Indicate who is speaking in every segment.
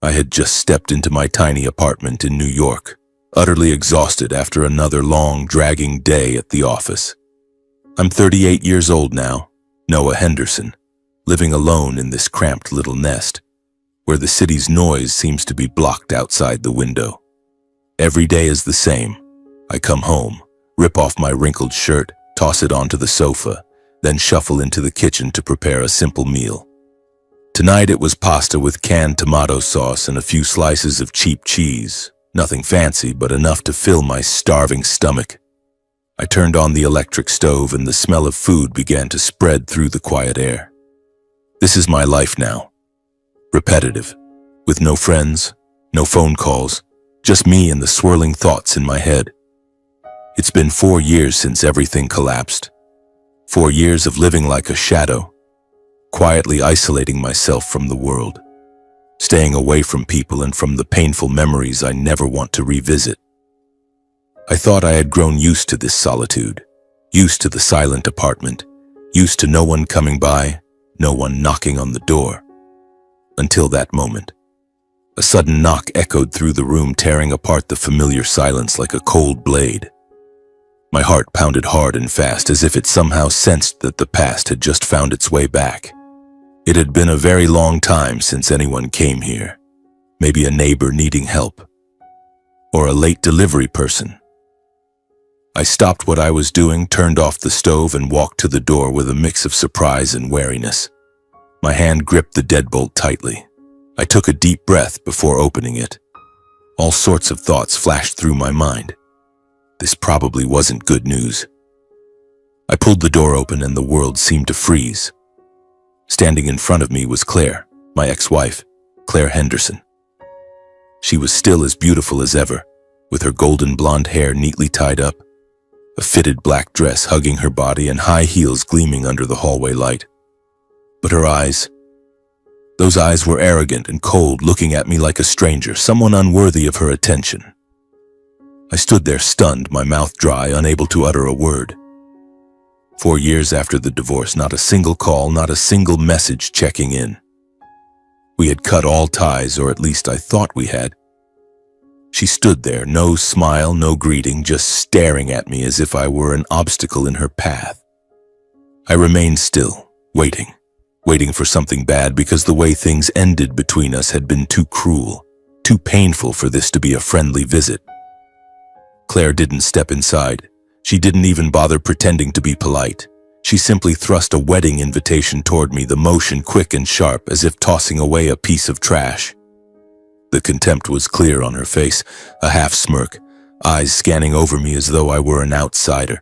Speaker 1: I had just stepped into my tiny apartment in New York, utterly exhausted after another long, dragging day at the office. I'm 38 years old now, Noah Henderson, living alone in this cramped little nest, where the city's noise seems to be blocked outside the window. Every day is the same. I come home, rip off my wrinkled shirt, toss it onto the sofa, then shuffle into the kitchen to prepare a simple meal. Tonight it was pasta with canned tomato sauce and a few slices of cheap cheese. Nothing fancy, but enough to fill my starving stomach. I turned on the electric stove and the smell of food began to spread through the quiet air. This is my life now. Repetitive, with no friends, no phone calls, just me and the swirling thoughts in my head. It's been 4 years since everything collapsed. 4 years of living like a shadow, quietly isolating myself from the world, staying away from people and from the painful memories I never want to revisit. I thought I had grown used to this solitude, used to the silent apartment, used to no one coming by, no one knocking on the door. Until that moment. A sudden knock echoed through the room, tearing apart the familiar silence like a cold blade. My heart pounded hard and fast, as if it somehow sensed that the past had just found its way back. It had been a very long time since anyone came here. Maybe a neighbor needing help. Or a late delivery person. I stopped what I was doing, turned off the stove, and walked to the door with a mix of surprise and wariness. My hand gripped the deadbolt tightly. I took a deep breath before opening it. All sorts of thoughts flashed through my mind. This probably wasn't good news. I pulled the door open and the world seemed to freeze. Standing in front of me was Claire, my ex-wife, Claire Henderson. She was still as beautiful as ever, with her golden blonde hair neatly tied up, a fitted black dress hugging her body, and high heels gleaming under the hallway light. But her eyes, those eyes were arrogant and cold, looking at me like a stranger, someone unworthy of her attention. I stood there stunned, my mouth dry, unable to utter a word. 4 years after the divorce, not a single call, not a single message checking in. We had cut all ties, or at least I thought we had. She stood there, no smile, no greeting, just staring at me as if I were an obstacle in her path. I remained still, waiting for something bad, because the way things ended between us had been too cruel, too painful for this to be a friendly visit. Claire didn't step inside. She didn't even bother pretending to be polite. She simply thrust a wedding invitation toward me, the motion quick and sharp, as if tossing away a piece of trash. The contempt was clear on her face, a half smirk, eyes scanning over me as though I were an outsider,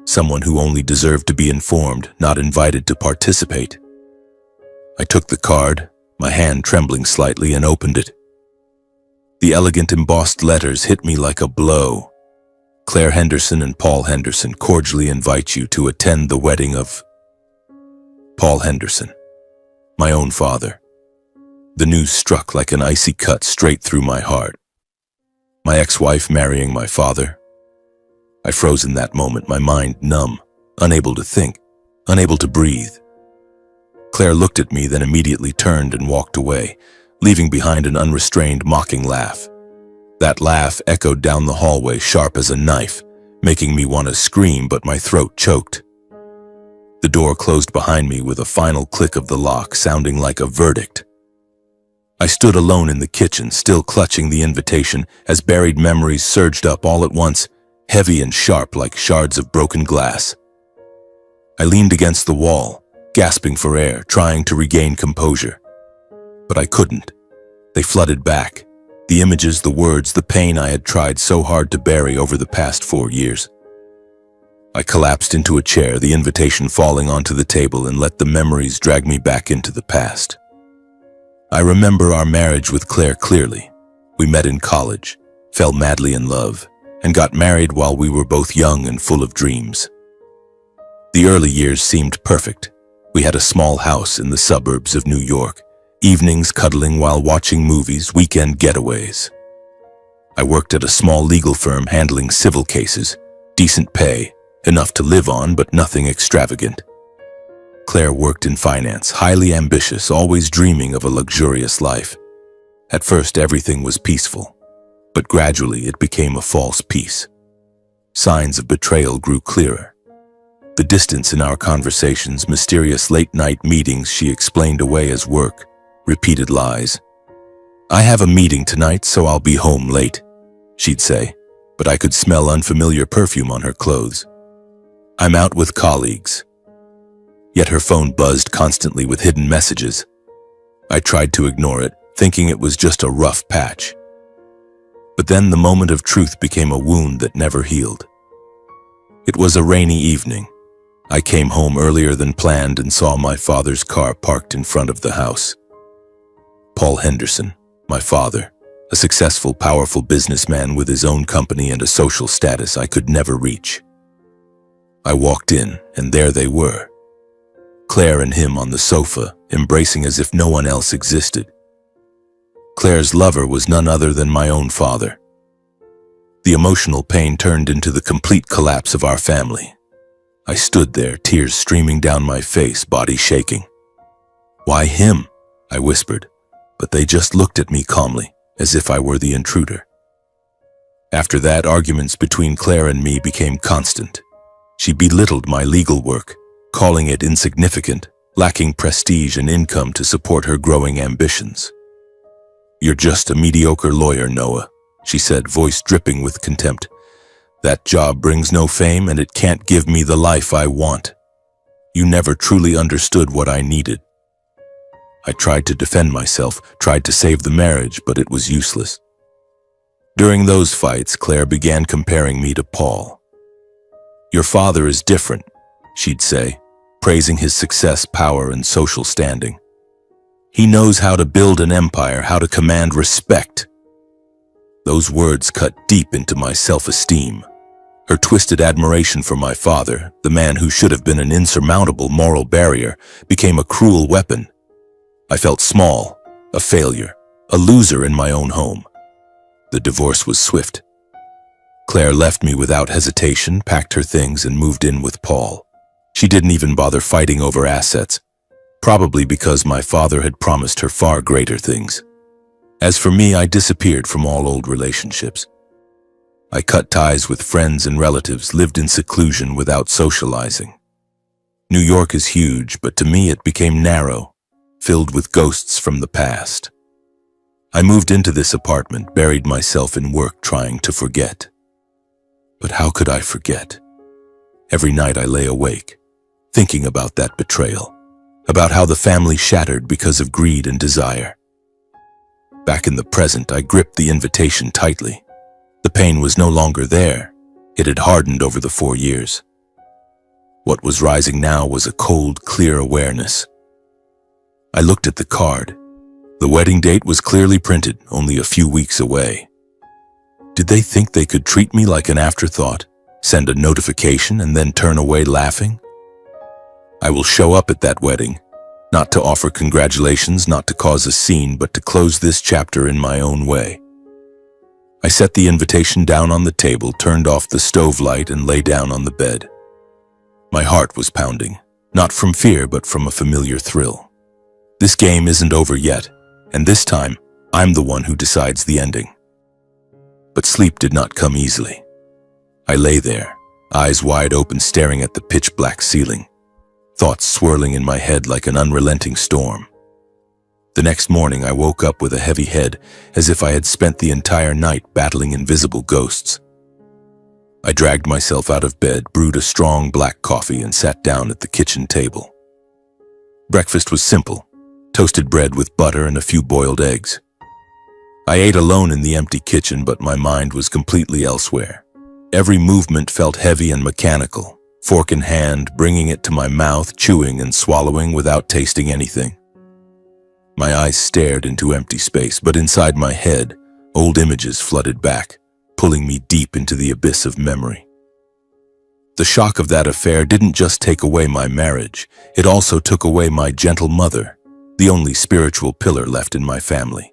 Speaker 1: someone who only deserved to be informed, not invited to participate. I took the card, my hand trembling slightly, and opened it. The elegant embossed letters hit me like a blow. Claire Henderson and Paul Henderson cordially invite you to attend the wedding of Paul Henderson, my own father. The news struck like an icy cut straight through my heart. My ex-wife marrying my father. I froze in that moment, my mind numb, unable to think, unable to breathe. Claire looked at me, then immediately turned and walked away, leaving behind an unrestrained, mocking laugh. That laugh echoed down the hallway, sharp as a knife, making me want to scream, but my throat choked. The door closed behind me with a final click of the lock, sounding like a verdict. I stood alone in the kitchen, still clutching the invitation, as buried memories surged up all at once, heavy and sharp like shards of broken glass. I leaned against the wall, gasping for air, trying to regain composure. But I couldn't. They flooded back. The images, the words, the pain I had tried so hard to bury over the past 4 years. I collapsed into a chair, the invitation falling onto the table, and let the memories drag me back into the past. I remember our marriage with Claire clearly. We met in college, fell madly in love, and got married while we were both young and full of dreams. The early years seemed perfect. We had a small house in the suburbs of New York, evenings cuddling while watching movies, weekend getaways. I worked at a small legal firm handling civil cases, decent pay, enough to live on but nothing extravagant. Claire worked in finance, highly ambitious, always dreaming of a luxurious life. At first, everything was peaceful, but gradually it became a false peace. Signs of betrayal grew clearer. The distance in our conversations, mysterious late-night meetings she explained away as work, repeated lies. "I have a meeting tonight, so I'll be home late," she'd say, but I could smell unfamiliar perfume on her clothes. "I'm out with colleagues." Yet her phone buzzed constantly with hidden messages. I tried to ignore it, thinking it was just a rough patch. But then the moment of truth became a wound that never healed. It was a rainy evening. I came home earlier than planned and saw my father's car parked in front of the house. Paul Henderson, my father, a successful, powerful businessman with his own company and a social status I could never reach. I walked in, and there they were. Claire and him on the sofa, embracing as if no one else existed. Claire's lover was none other than my own father. The emotional pain turned into the complete collapse of our family. I stood there, tears streaming down my face, body shaking. "Why him?" I whispered, but they just looked at me calmly, as if I were the intruder. After that, arguments between Claire and me became constant. She belittled my legal work, calling it insignificant, lacking prestige and income to support her growing ambitions. "You're just a mediocre lawyer, Noah," she said, voice dripping with contempt. "That job brings no fame and it can't give me the life I want. You never truly understood what I needed." I tried to defend myself, tried to save the marriage, but it was useless. During those fights, Claire began comparing me to Paul. "Your father is different," she'd say, praising his success, power, and social standing. "He knows how to build an empire, how to command respect." Those words cut deep into my self-esteem. Her twisted admiration for my father, the man who should have been an insurmountable moral barrier, became a cruel weapon. I felt small, a failure, a loser in my own home. The divorce was swift. Claire left me without hesitation, packed her things, and moved in with Paul. She didn't even bother fighting over assets, probably because my father had promised her far greater things. As for me, I disappeared from all old relationships. I cut ties with friends and relatives, lived in seclusion without socializing. New York is huge, but to me it became narrow, filled with ghosts from the past. I moved into this apartment, buried myself in work, trying to forget. But how could I forget? Every night I lay awake, thinking about that betrayal, about how the family shattered because of greed and desire. Back in the present, I gripped the invitation tightly. The pain was no longer there. It had hardened over the 4 years. What was rising now was a cold, clear awareness. I looked at the card. The wedding date was clearly printed, only a few weeks away. Did they think they could treat me like an afterthought, send a notification, and then turn away laughing? I will show up at that wedding, not to offer congratulations, not to cause a scene, but to close this chapter in my own way. I set the invitation down on the table, turned off the stove light, and lay down on the bed. My heart was pounding, not from fear, but from a familiar thrill. This game isn't over yet, and this time, I'm the one who decides the ending. But sleep did not come easily. I lay there, eyes wide open, staring at the pitch-black ceiling, thoughts swirling in my head like an unrelenting storm. The next morning, I woke up with a heavy head, as if I had spent the entire night battling invisible ghosts. I dragged myself out of bed, brewed a strong black coffee, and sat down at the kitchen table. Breakfast was simple: toasted bread with butter and a few boiled eggs. I ate alone in the empty kitchen, but my mind was completely elsewhere. Every movement felt heavy and mechanical, fork in hand, bringing it to my mouth, chewing and swallowing without tasting anything. My eyes stared into empty space, but inside my head, old images flooded back, pulling me deep into the abyss of memory. The shock of that affair didn't just take away my marriage, it also took away my gentle mother, the only spiritual pillar left in my family.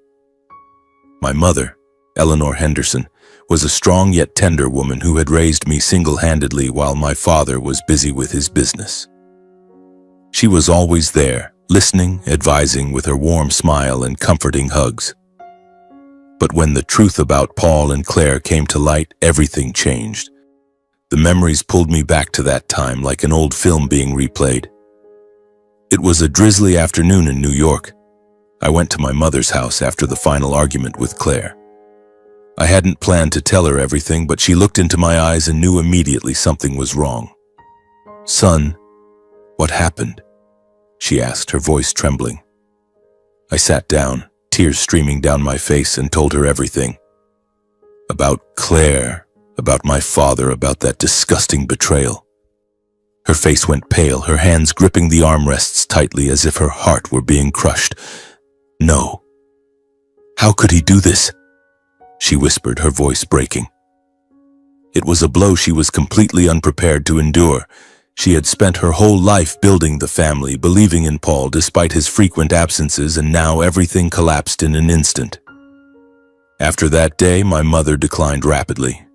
Speaker 1: My mother, Eleanor Henderson, was a strong yet tender woman who had raised me single-handedly while my father was busy with his business. She was always there, listening, advising with her warm smile and comforting hugs. But when the truth about Paul and Claire came to light, everything changed. The memories pulled me back to that time like an old film being replayed. It was a drizzly afternoon in New York. I went to my mother's house after the final argument with Claire. I hadn't planned to tell her everything, but she looked into my eyes and knew immediately something was wrong. "Son, what happened?" she asked, her voice trembling. I sat down, tears streaming down my face, and told her everything. About Claire, about my father, about that disgusting betrayal. Her face went pale, her hands gripping the armrests tightly as if her heart were being crushed. "No. How could he do this?" she whispered, her voice breaking. It was a blow she was completely unprepared to endure. She had spent her whole life building the family, believing in Paul despite his frequent absences, and now everything collapsed in an instant. After that day, my mother declined rapidly.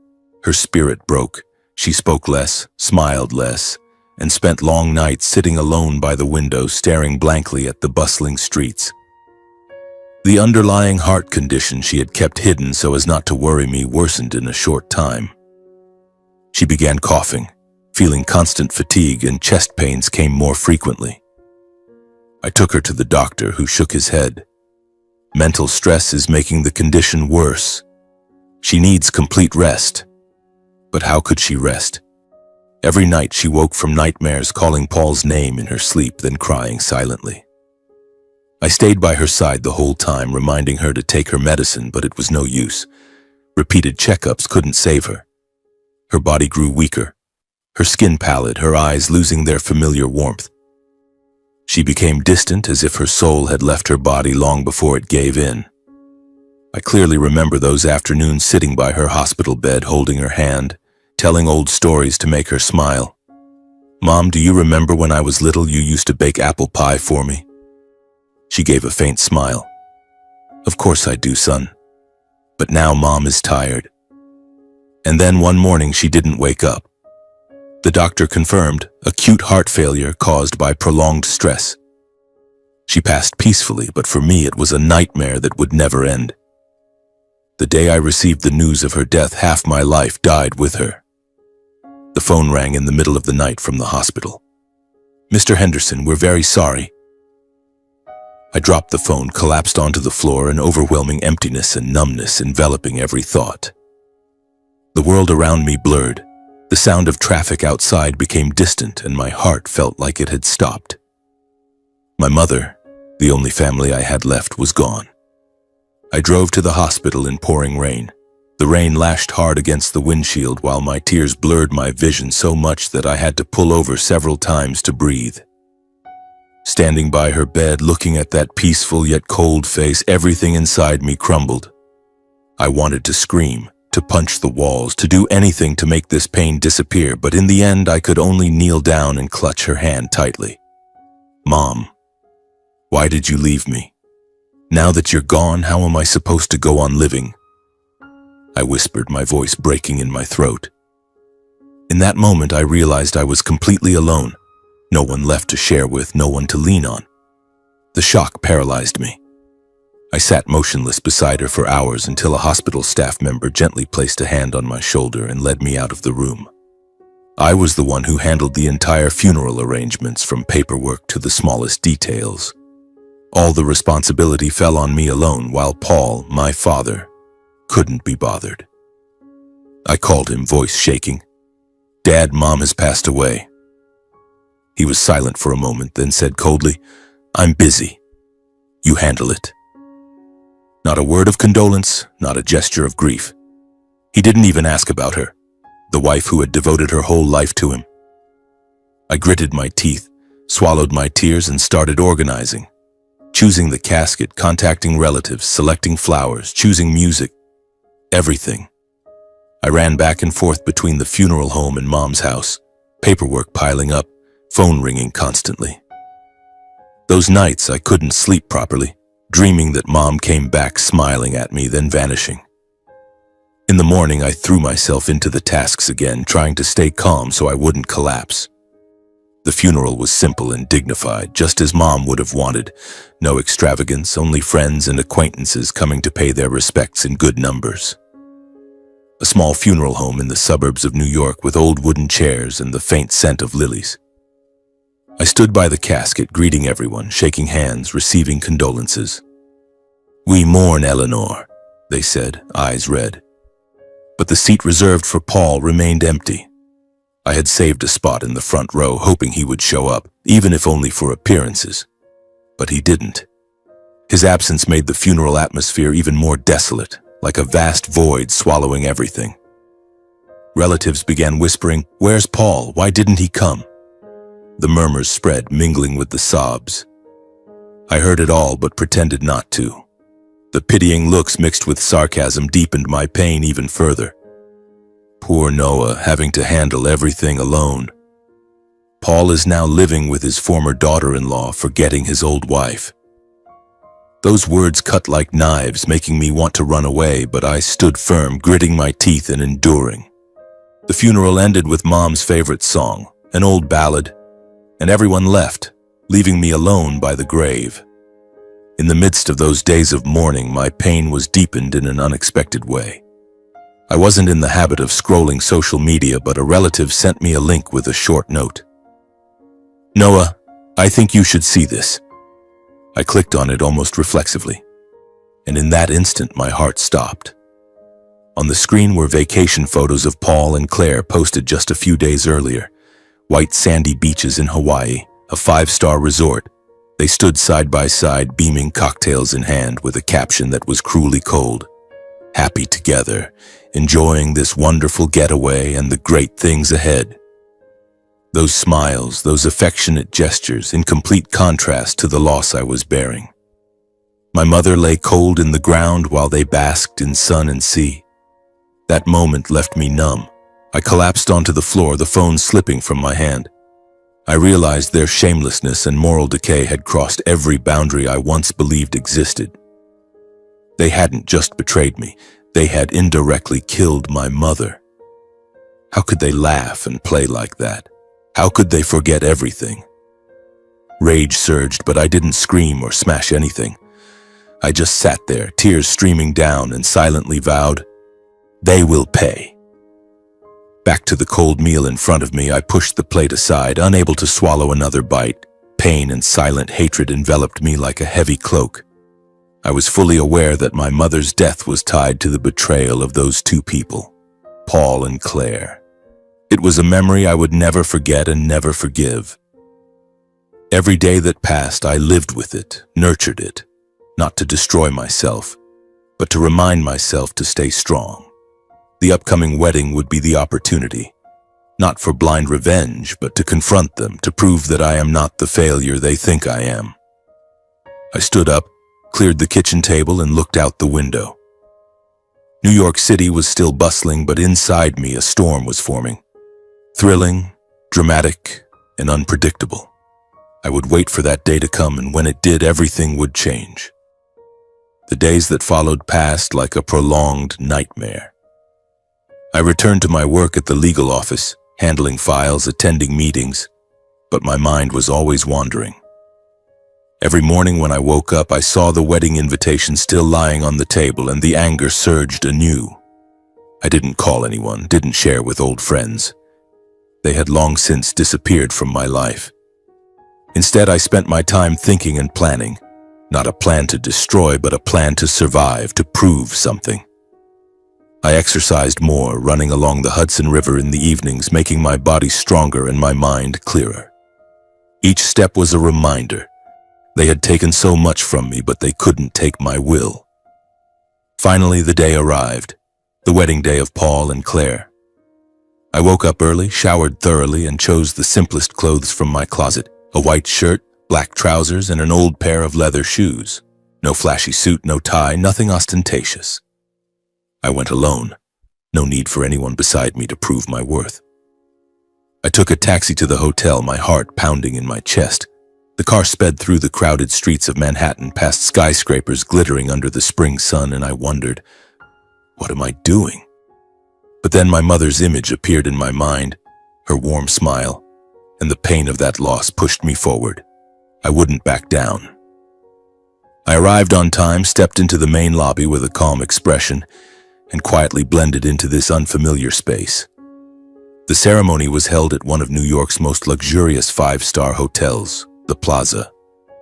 Speaker 1: Her spirit broke. She spoke less, smiled less, and spent long nights sitting alone by the window, staring blankly at the bustling streets. The underlying heart condition she had kept hidden so as not to worry me worsened in a short time. She began coughing, feeling constant fatigue, and chest pains came more frequently. I took her to the doctor, who shook his head. "Mental stress is making the condition worse. She needs complete rest." But how could she rest? Every night she woke from nightmares, calling Paul's name in her sleep, then crying silently. I stayed by her side the whole time, reminding her to take her medicine, but it was no use. Repeated checkups couldn't save her. Her body grew weaker, her skin pallid, her eyes losing their familiar warmth. She became distant, as if her soul had left her body long before it gave in. I clearly remember those afternoons sitting by her hospital bed, holding her hand, telling old stories to make her smile. "Mom, do you remember when I was little you used to bake apple pie for me?" She gave a faint smile. "Of course I do, son. But now Mom is tired." And then one morning she didn't wake up. The doctor confirmed acute heart failure caused by prolonged stress. She passed peacefully, but for me it was a nightmare that would never end. The day I received the news of her death, half my life died with her. The phone rang in the middle of the night from the hospital. "Mr. Henderson, we're very sorry." I dropped the phone, collapsed onto the floor, an overwhelming emptiness and numbness enveloping every thought. The world around me blurred. The sound of traffic outside became distant, and my heart felt like it had stopped. My mother, the only family I had left, was gone. I drove to the hospital in pouring rain. The rain lashed hard against the windshield, while my tears blurred my vision so much that I had to pull over several times to breathe. Standing by her bed, looking at that peaceful yet cold face, everything inside me crumbled. I wanted to scream, to punch the walls, to do anything to make this pain disappear, but in the end I could only kneel down and clutch her hand tightly. "Mom, why did you leave me? Now that you're gone, how am I supposed to go on living?" I whispered, my voice breaking in my throat. In that moment I realized I was completely alone. No one left to share with, no one to lean on. The shock paralyzed me. I sat motionless beside her for hours until a hospital staff member gently placed a hand on my shoulder and led me out of the room. I was the one who handled the entire funeral arrangements, from paperwork to the smallest details. All the responsibility fell on me alone, while Paul, my father, couldn't be bothered. I called him, voice shaking. "Dad, Mom has passed away." He was silent for a moment, then said coldly, "I'm busy. You handle it." Not a word of condolence, not a gesture of grief. He didn't even ask about her, the wife who had devoted her whole life to him. I gritted my teeth, swallowed my tears, and started organizing. Choosing the casket, contacting relatives, selecting flowers, choosing music, everything. I ran back and forth between the funeral home and Mom's house, paperwork piling up, phone ringing constantly. Those nights I couldn't sleep properly, dreaming that Mom came back smiling at me, then vanishing. In the morning I threw myself into the tasks again, trying to stay calm so I wouldn't collapse. The funeral was simple and dignified, just as Mom would have wanted. No extravagance, only friends and acquaintances coming to pay their respects in good numbers. A small funeral home in the suburbs of New York with old wooden chairs and the faint scent of lilies. I stood by the casket, greeting everyone, shaking hands, receiving condolences. "We mourn Eleanor," they said, eyes red. But the seat reserved for Paul remained empty. I had saved a spot in the front row, hoping he would show up, even if only for appearances. But he didn't. His absence made the funeral atmosphere even more desolate, like a vast void swallowing everything. Relatives began whispering, "Where's Paul? Why didn't he come?" The murmurs spread, mingling with the sobs. I heard it all but pretended not to. The pitying looks mixed with sarcasm deepened my pain even further. Poor Noah, having to handle everything alone. Paul is now living with his former daughter-in-law, forgetting his old wife. Those words cut like knives, making me want to run away, but I stood firm, gritting my teeth and enduring. The funeral ended with Mom's favorite song, an old ballad, and everyone left, leaving me alone by the grave. In the midst of those days of mourning, my pain was deepened in an unexpected way. I wasn't in the habit of scrolling social media, but a relative sent me a link with a short note. "Noah, I think you should see this." I clicked on it almost reflexively, and in that instant my heart stopped. On the screen were vacation photos of Paul and Claire posted just a few days earlier. White sandy beaches in Hawaii, a 5-star resort. They stood side by side, beaming, cocktails in hand, with a caption that was cruelly cold. Happy together, enjoying this wonderful getaway and the great things ahead. Those smiles, those affectionate gestures, in complete contrast to the loss I was bearing. My mother lay cold in the ground while they basked in sun and sea. That moment left me numb. I collapsed onto the floor, the phone slipping from my hand. I realized their shamelessness and moral decay had crossed every boundary I once believed existed. They hadn't just betrayed me, they had indirectly killed my mother. How could they laugh and play like that? How could they forget everything? Rage surged, but I didn't scream or smash anything. I just sat there, tears streaming down, and silently vowed, "They will pay." Back to the cold meal in front of me, I pushed the plate aside, unable to swallow another bite. Pain and silent hatred enveloped me like a heavy cloak. I was fully aware that my mother's death was tied to the betrayal of those two people, Paul and Claire. It was a memory I would never forget and never forgive. Every day that passed, I lived with it, nurtured it, not to destroy myself, but to remind myself to stay strong. The upcoming wedding would be the opportunity, not for blind revenge, but to confront them, to prove that I am not the failure they think I am. I stood up, cleared the kitchen table, and looked out the window. New York City was still bustling, but inside me a storm was forming. Thrilling, dramatic, and unpredictable. I would wait for that day to come, and when it did, everything would change. The days that followed passed like a prolonged nightmare. I returned to my work at the legal office, handling files, attending meetings, but my mind was always wandering. Every morning when I woke up, I saw the wedding invitation still lying on the table, and the anger surged anew. I didn't call anyone, didn't share with old friends. They had long since disappeared from my life. Instead, I spent my time thinking and planning, not a plan to destroy, but a plan to survive, to prove something. I exercised more, running along the Hudson River in the evenings, making my body stronger and my mind clearer. Each step was a reminder. They had taken so much from me, but they couldn't take my will. Finally, the day arrived, the wedding day of Paul and Claire. I woke up early, showered thoroughly, and chose the simplest clothes from my closet, a white shirt, black trousers, and an old pair of leather shoes. No flashy suit, no tie, nothing ostentatious. I went alone. No need for anyone beside me to prove my worth. I took a taxi to the hotel, my heart pounding in my chest. The car sped through the crowded streets of Manhattan, past skyscrapers glittering under the spring sun, and I wondered, what am I doing? But then my mother's image appeared in my mind, her warm smile, and the pain of that loss pushed me forward. I wouldn't back down. I arrived on time, stepped into the main lobby with a calm expression, and quietly blended into this unfamiliar space. The ceremony was held at one of New York's most luxurious five-star hotels, the Plaza,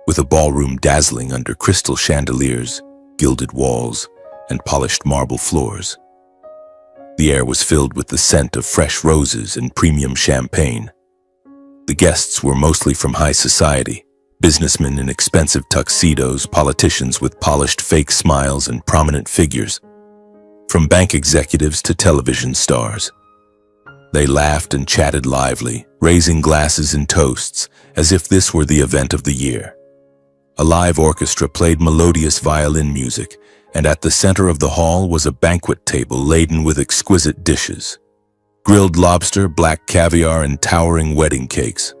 Speaker 1: with a ballroom dazzling under crystal chandeliers, gilded walls, and polished marble floors. The air was filled with the scent of fresh roses and premium champagne. The guests were mostly from high society, businessmen in expensive tuxedos, politicians with polished fake smiles, and prominent figures, from bank executives to television stars. They laughed and chatted lively, raising glasses and toasts, as if this were the event of the year. A live orchestra played melodious violin music, and at the center of the hall was a banquet table laden with exquisite dishes: grilled lobster, black caviar, and towering wedding cakes.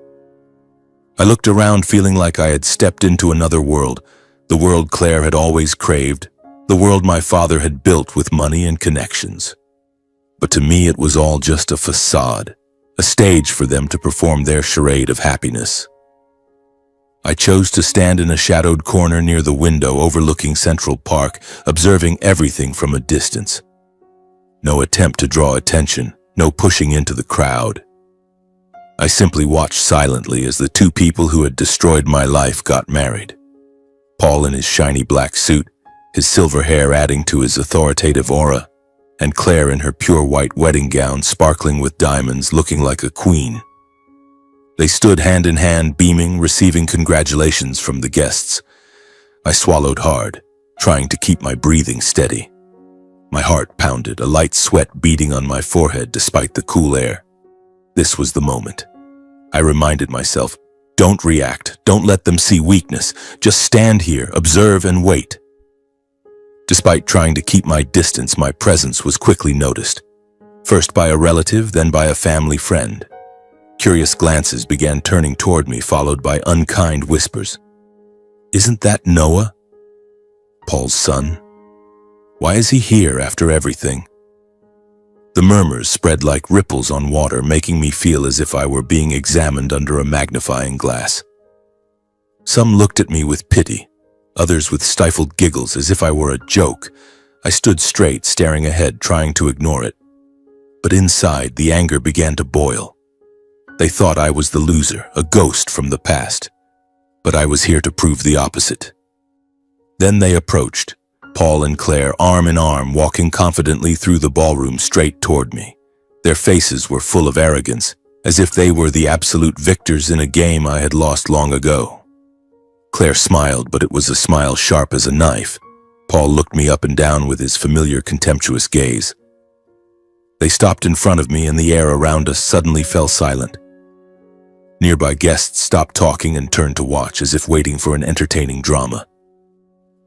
Speaker 1: I looked around feeling like I had stepped into another world, the world Claire had always craved, the world my father had built with money and connections. But to me it was all just a facade, a stage for them to perform their charade of happiness. I chose to stand in a shadowed corner near the window overlooking Central Park, observing everything from a distance. No attempt to draw attention, no pushing into the crowd. I simply watched silently as the two people who had destroyed my life got married. Paul in his shiny black suit, his silver hair adding to his authoritative aura, and Claire in her pure white wedding gown sparkling with diamonds, looking like a queen. They stood hand in hand, beaming, receiving congratulations from the guests. I swallowed hard, trying to keep my breathing steady. My heart pounded, a light sweat beading on my forehead despite the cool air. This was the moment. I reminded myself, don't react, don't let them see weakness, just stand here, observe and wait. Despite trying to keep my distance, my presence was quickly noticed. First by a relative, then by a family friend. Curious glances began turning toward me, followed by unkind whispers. Isn't that Noah? Paul's son? Why is he here after everything? The murmurs spread like ripples on water, making me feel as if I were being examined under a magnifying glass. Some looked at me with pity, others with stifled giggles as if I were a joke. I stood straight, staring ahead, trying to ignore it. But inside, the anger began to boil. They thought I was the loser, a ghost from the past. But I was here to prove the opposite. Then they approached, Paul and Claire arm in arm, walking confidently through the ballroom straight toward me. Their faces were full of arrogance, as if they were the absolute victors in a game I had lost long ago. Claire smiled, but it was a smile sharp as a knife. Paul looked me up and down with his familiar contemptuous gaze. They stopped in front of me, and the air around us suddenly fell silent. Nearby guests stopped talking and turned to watch, as if waiting for an entertaining drama.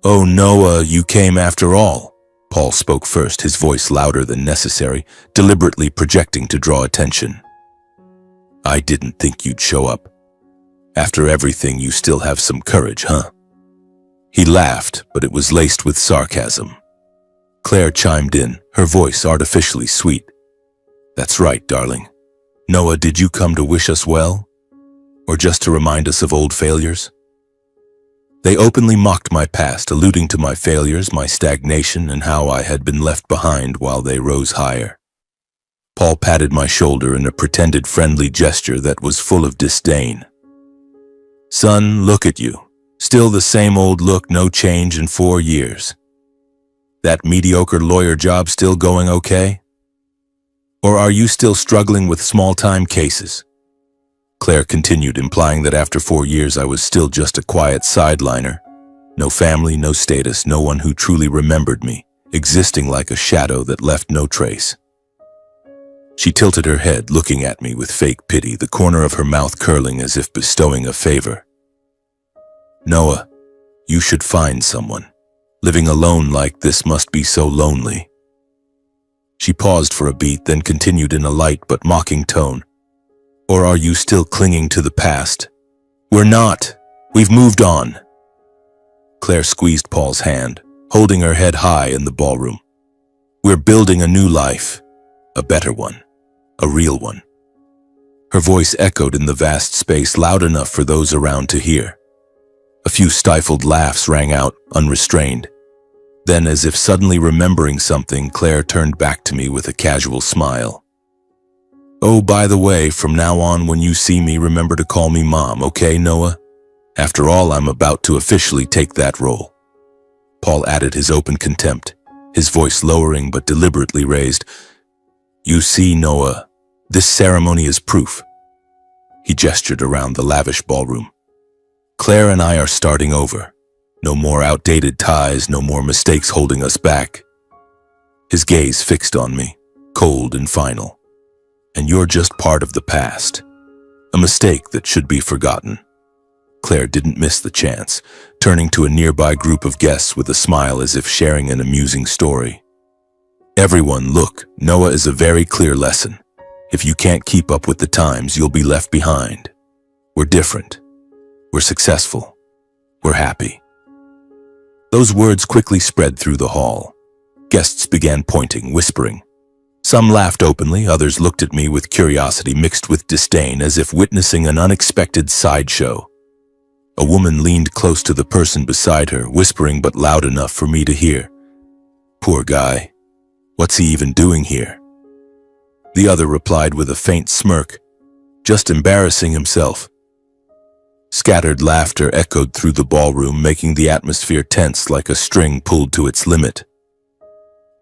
Speaker 1: "Oh, Noah, you came after all." Paul spoke first, his voice louder than necessary, deliberately projecting to draw attention. "I didn't think you'd show up. After everything, you still have some courage, huh?" He laughed, but it was laced with sarcasm. Claire chimed in, her voice artificially sweet. "That's right, darling. Noah, did you come to wish us well? Or just to remind us of old failures?" They openly mocked my past, alluding to my failures, my stagnation, and how I had been left behind while they rose higher. Paul patted my shoulder in a pretended friendly gesture that was full of disdain. "Son, look at you. Still the same old look, no change in 4 years. That mediocre lawyer job still going okay? Or are you still struggling with small-time cases?" Claire continued, implying that after 4 years I was still just a quiet sideliner. No family, no status, no one who truly remembered me, existing like a shadow that left no trace. She tilted her head, looking at me with fake pity, the corner of her mouth curling as if bestowing a favor. "Noah, you should find someone. Living alone like this must be so lonely." She paused for a beat, then continued in a light but mocking tone. "Or are you still clinging to the past?" "We're not. We've moved on." Claire squeezed Paul's hand, holding her head high in the ballroom. "We're building a new life, a better one, a real one." Her voice echoed in the vast space, loud enough for those around to hear. A few stifled laughs rang out, unrestrained. Then, as if suddenly remembering something, Claire turned back to me with a casual smile. "Oh, by the way, from now on when you see me, remember to call me Mom, okay, Noah? After all, I'm about to officially take that role." Paul added his open contempt, his voice lowering but deliberately raised. "You see, Noah, this ceremony is proof." He gestured around the lavish ballroom. "Claire and I are starting over. No more outdated ties, no more mistakes holding us back." His gaze fixed on me, cold and final. "And you're just part of the past. A mistake that should be forgotten." Claire didn't miss the chance, turning to a nearby group of guests with a smile as if sharing an amusing story. "Everyone, look, Noah is a very clear lesson. If you can't keep up with the times, you'll be left behind. We're different. We're successful. We're happy." Those words quickly spread through the hall. Guests began pointing, whispering. Some laughed openly, others looked at me with curiosity mixed with disdain, as if witnessing an unexpected sideshow. A woman leaned close to the person beside her, whispering but loud enough for me to hear. "Poor guy. What's he even doing here?" The other replied with a faint smirk, "Just embarrassing himself." Scattered laughter echoed through the ballroom, making the atmosphere tense like a string pulled to its limit.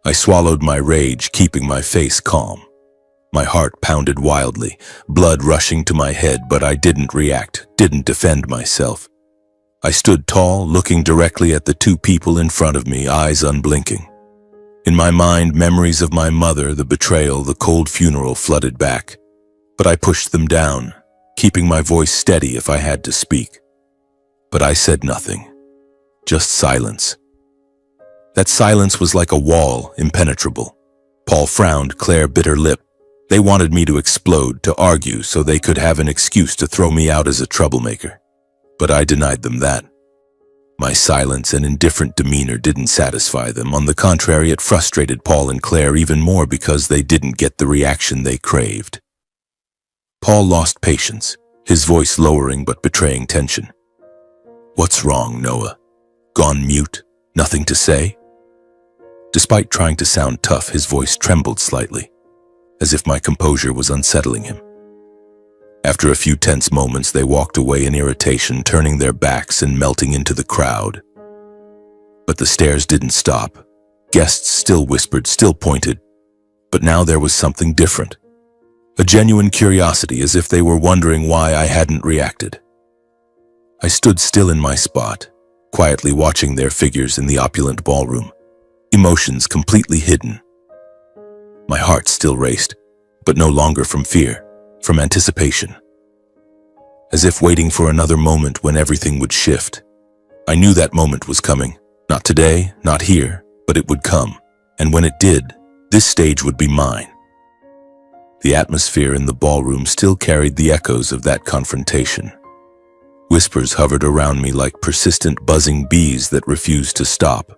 Speaker 1: I swallowed my rage, keeping my face calm. My heart pounded wildly, blood rushing to my head, but I didn't react, didn't defend myself. I stood tall, looking directly at the two people in front of me, eyes unblinking. In my mind, memories of my mother, the betrayal, the cold funeral flooded back. But I pushed them down, keeping my voice steady if I had to speak. But I said nothing, just silence. That silence was like a wall, impenetrable. Paul frowned, Claire bit her lip. They wanted me to explode, to argue, so they could have an excuse to throw me out as a troublemaker. But I denied them that. My silence and indifferent demeanor didn't satisfy them. On the contrary, it frustrated Paul and Claire even more because they didn't get the reaction they craved. Paul lost patience, his voice lowering but betraying tension. "What's wrong, Noah? Gone mute? Nothing to say?" Despite trying to sound tough, his voice trembled slightly, as if my composure was unsettling him. After a few tense moments, they walked away in irritation, turning their backs and melting into the crowd. But the stares didn't stop. Guests still whispered, still pointed. But now there was something different. A genuine curiosity, as if they were wondering why I hadn't reacted. I stood still in my spot, quietly watching their figures in the opulent ballroom, emotions completely hidden. My heart still raced, but no longer from fear, from anticipation. As if waiting for another moment when everything would shift. I knew that moment was coming. Not today, not here, but it would come. And when it did, this stage would be mine. The atmosphere in the ballroom still carried the echoes of that confrontation. Whispers hovered around me like persistent buzzing bees that refused to stop.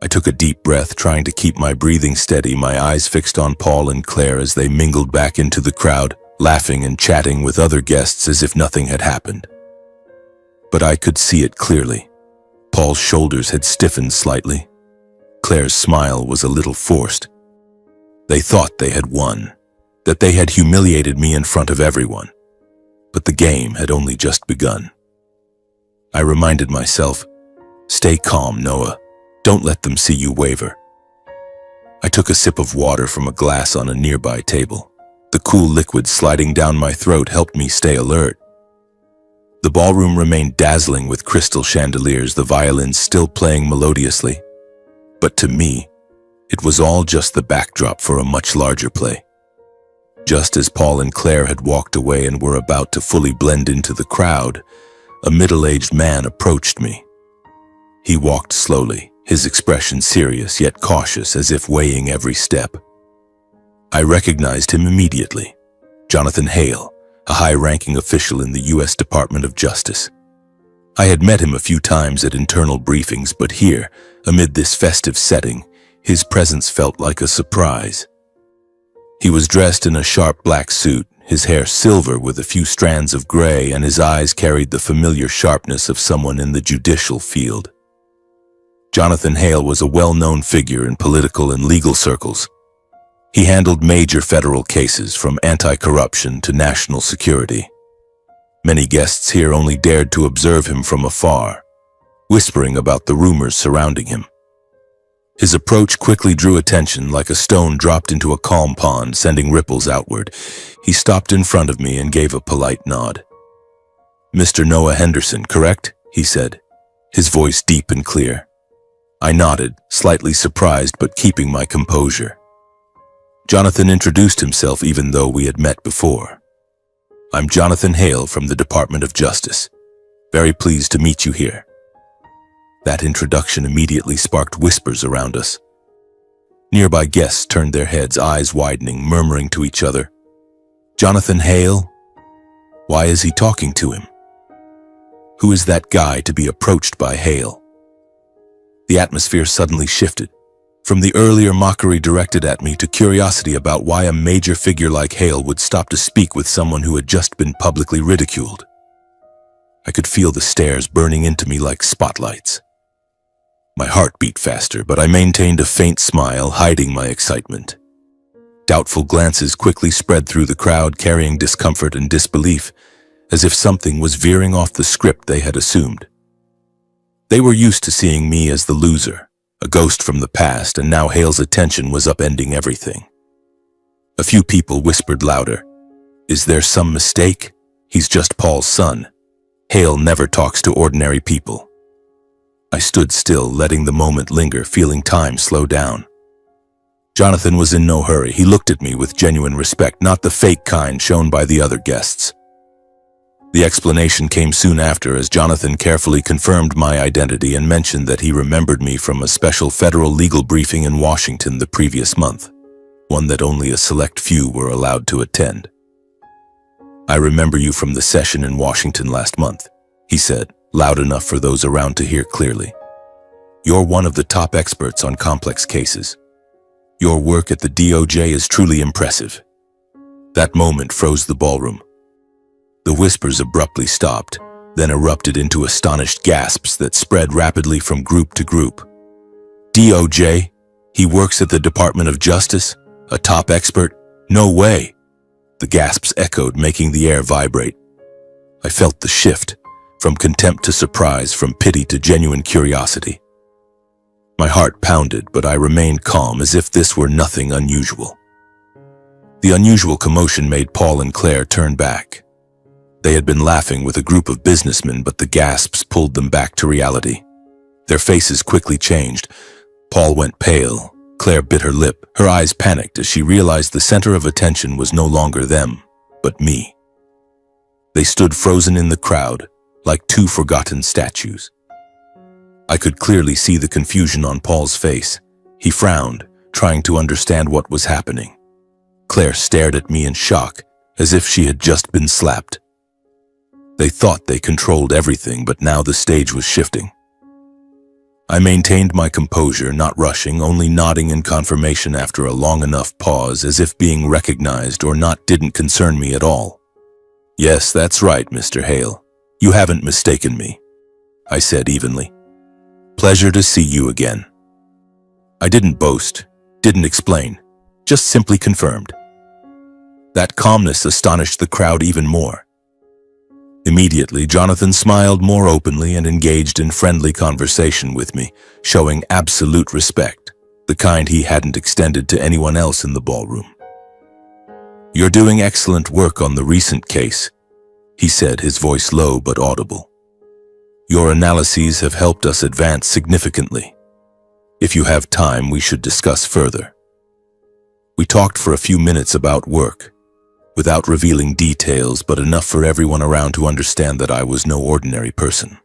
Speaker 1: I took a deep breath, trying to keep my breathing steady, my eyes fixed on Paul and Claire as they mingled back into the crowd, laughing and chatting with other guests as if nothing had happened. But I could see it clearly. Paul's shoulders had stiffened slightly. Claire's smile was a little forced. They thought they had won, that they had humiliated me in front of everyone. But the game had only just begun. I reminded myself, "Stay calm, Noah. Don't let them see you waver." I took a sip of water from a glass on a nearby table. The cool liquid sliding down my throat helped me stay alert. The ballroom remained dazzling with crystal chandeliers, the violins still playing melodiously. But to me, it was all just the backdrop for a much larger play. Just as Paul and Claire had walked away and were about to fully blend into the crowd, a middle-aged man approached me. He walked slowly, his expression serious yet cautious, as if weighing every step. I recognized him immediately. Jonathan Hale, a high-ranking official in the U.S. Department of Justice. I had met him a few times at internal briefings, but here, amid this festive setting, his presence felt like a surprise. He was dressed in a sharp black suit, his hair silver with a few strands of gray, and his eyes carried the familiar sharpness of someone in the judicial field. Jonathan Hale was a well-known figure in political and legal circles. He handled major federal cases, from anti-corruption to national security. Many guests here only dared to observe him from afar, whispering about the rumors surrounding him. His approach quickly drew attention, like a stone dropped into a calm pond, sending ripples outward. He stopped in front of me and gave a polite nod. "Mr. Noah Henderson, correct?" he said, his voice deep and clear. I nodded, slightly surprised but keeping my composure. Jonathan introduced himself even though we had met before. "I'm Jonathan Hale from the Department of Justice. Very pleased to meet you here." That introduction immediately sparked whispers around us. Nearby guests turned their heads, eyes widening, murmuring to each other, "Jonathan Hale? Why is he talking to him? Who is that guy to be approached by Hale?" The atmosphere suddenly shifted, from the earlier mockery directed at me to curiosity about why a major figure like Hale would stop to speak with someone who had just been publicly ridiculed. I could feel the stares burning into me like spotlights. My heart beat faster, but I maintained a faint smile, hiding my excitement. Doubtful glances quickly spread through the crowd, carrying discomfort and disbelief, as if something was veering off the script they had assumed. They were used to seeing me as the loser, a ghost from the past, and now Hale's attention was upending everything. A few people whispered louder, "Is there some mistake? He's just Paul's son. Hale never talks to ordinary people." I stood still, letting the moment linger, feeling time slow down. Jonathan was in no hurry. He looked at me with genuine respect, not the fake kind shown by the other guests. The explanation came soon after, as Jonathan carefully confirmed my identity and mentioned that he remembered me from a special federal legal briefing in Washington the previous month, one that only a select few were allowed to attend. "I remember you from the session in Washington last month," he said, loud enough for those around to hear clearly. "You're one of the top experts on complex cases. Your work at the DOJ is truly impressive." That moment froze the ballroom. The whispers abruptly stopped, then erupted into astonished gasps that spread rapidly from group to group. "DOJ? He works at the Department of Justice? A top expert? No way!" The gasps echoed, making the air vibrate. I felt the shift, from contempt to surprise, from pity to genuine curiosity. My heart pounded, but I remained calm, as if this were nothing unusual. The unusual commotion made Paul and Claire turn back. They had been laughing with a group of businessmen, but the gasps pulled them back to reality. Their faces quickly changed. Paul went pale. Claire bit her lip. Her eyes panicked as she realized the center of attention was no longer them, but me. They stood frozen in the crowd, like two forgotten statues. I could clearly see the confusion on Paul's face. He frowned, trying to understand what was happening. Claire stared at me in shock, as if she had just been slapped. They thought they controlled everything, but now the stage was shifting. I maintained my composure, not rushing, only nodding in confirmation after a long enough pause, as if being recognized or not didn't concern me at all. "Yes, that's right, Mr. Hale. You haven't mistaken me," I said evenly. "Pleasure to see you again." I didn't boast, didn't explain, just simply confirmed. That calmness astonished the crowd even more. Immediately, Jonathan smiled more openly and engaged in friendly conversation with me, showing absolute respect, the kind he hadn't extended to anyone else in the ballroom. "You're doing excellent work on the recent case," he said, his voice low but audible. "Your analyses have helped us advance significantly. If you have time, we should discuss further." We talked for a few minutes about work, without revealing details, but enough for everyone around to understand that I was no ordinary person.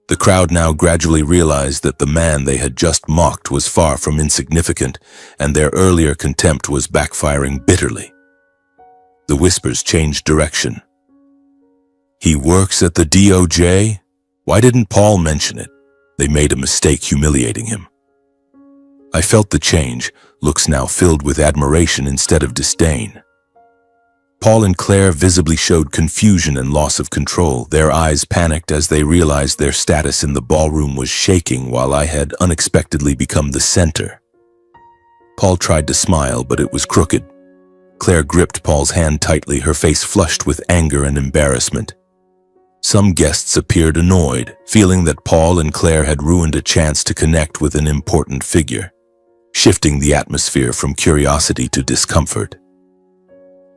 Speaker 1: The crowd now gradually realized that the man they had just mocked was far from insignificant, and their earlier contempt was backfiring bitterly. The whispers changed direction. "He works at the DOJ? Why didn't Paul mention it? They made a mistake humiliating him." I felt the change, looks now filled with admiration instead of disdain. Paul and Claire visibly showed confusion and loss of control. Their eyes panicked as they realized their status in the ballroom was shaking while I had unexpectedly become the center. Paul tried to smile, but it was crooked. Claire gripped Paul's hand tightly, her face flushed with anger and embarrassment. Some guests appeared annoyed, feeling that Paul and Claire had ruined a chance to connect with an important figure, shifting the atmosphere from curiosity to discomfort.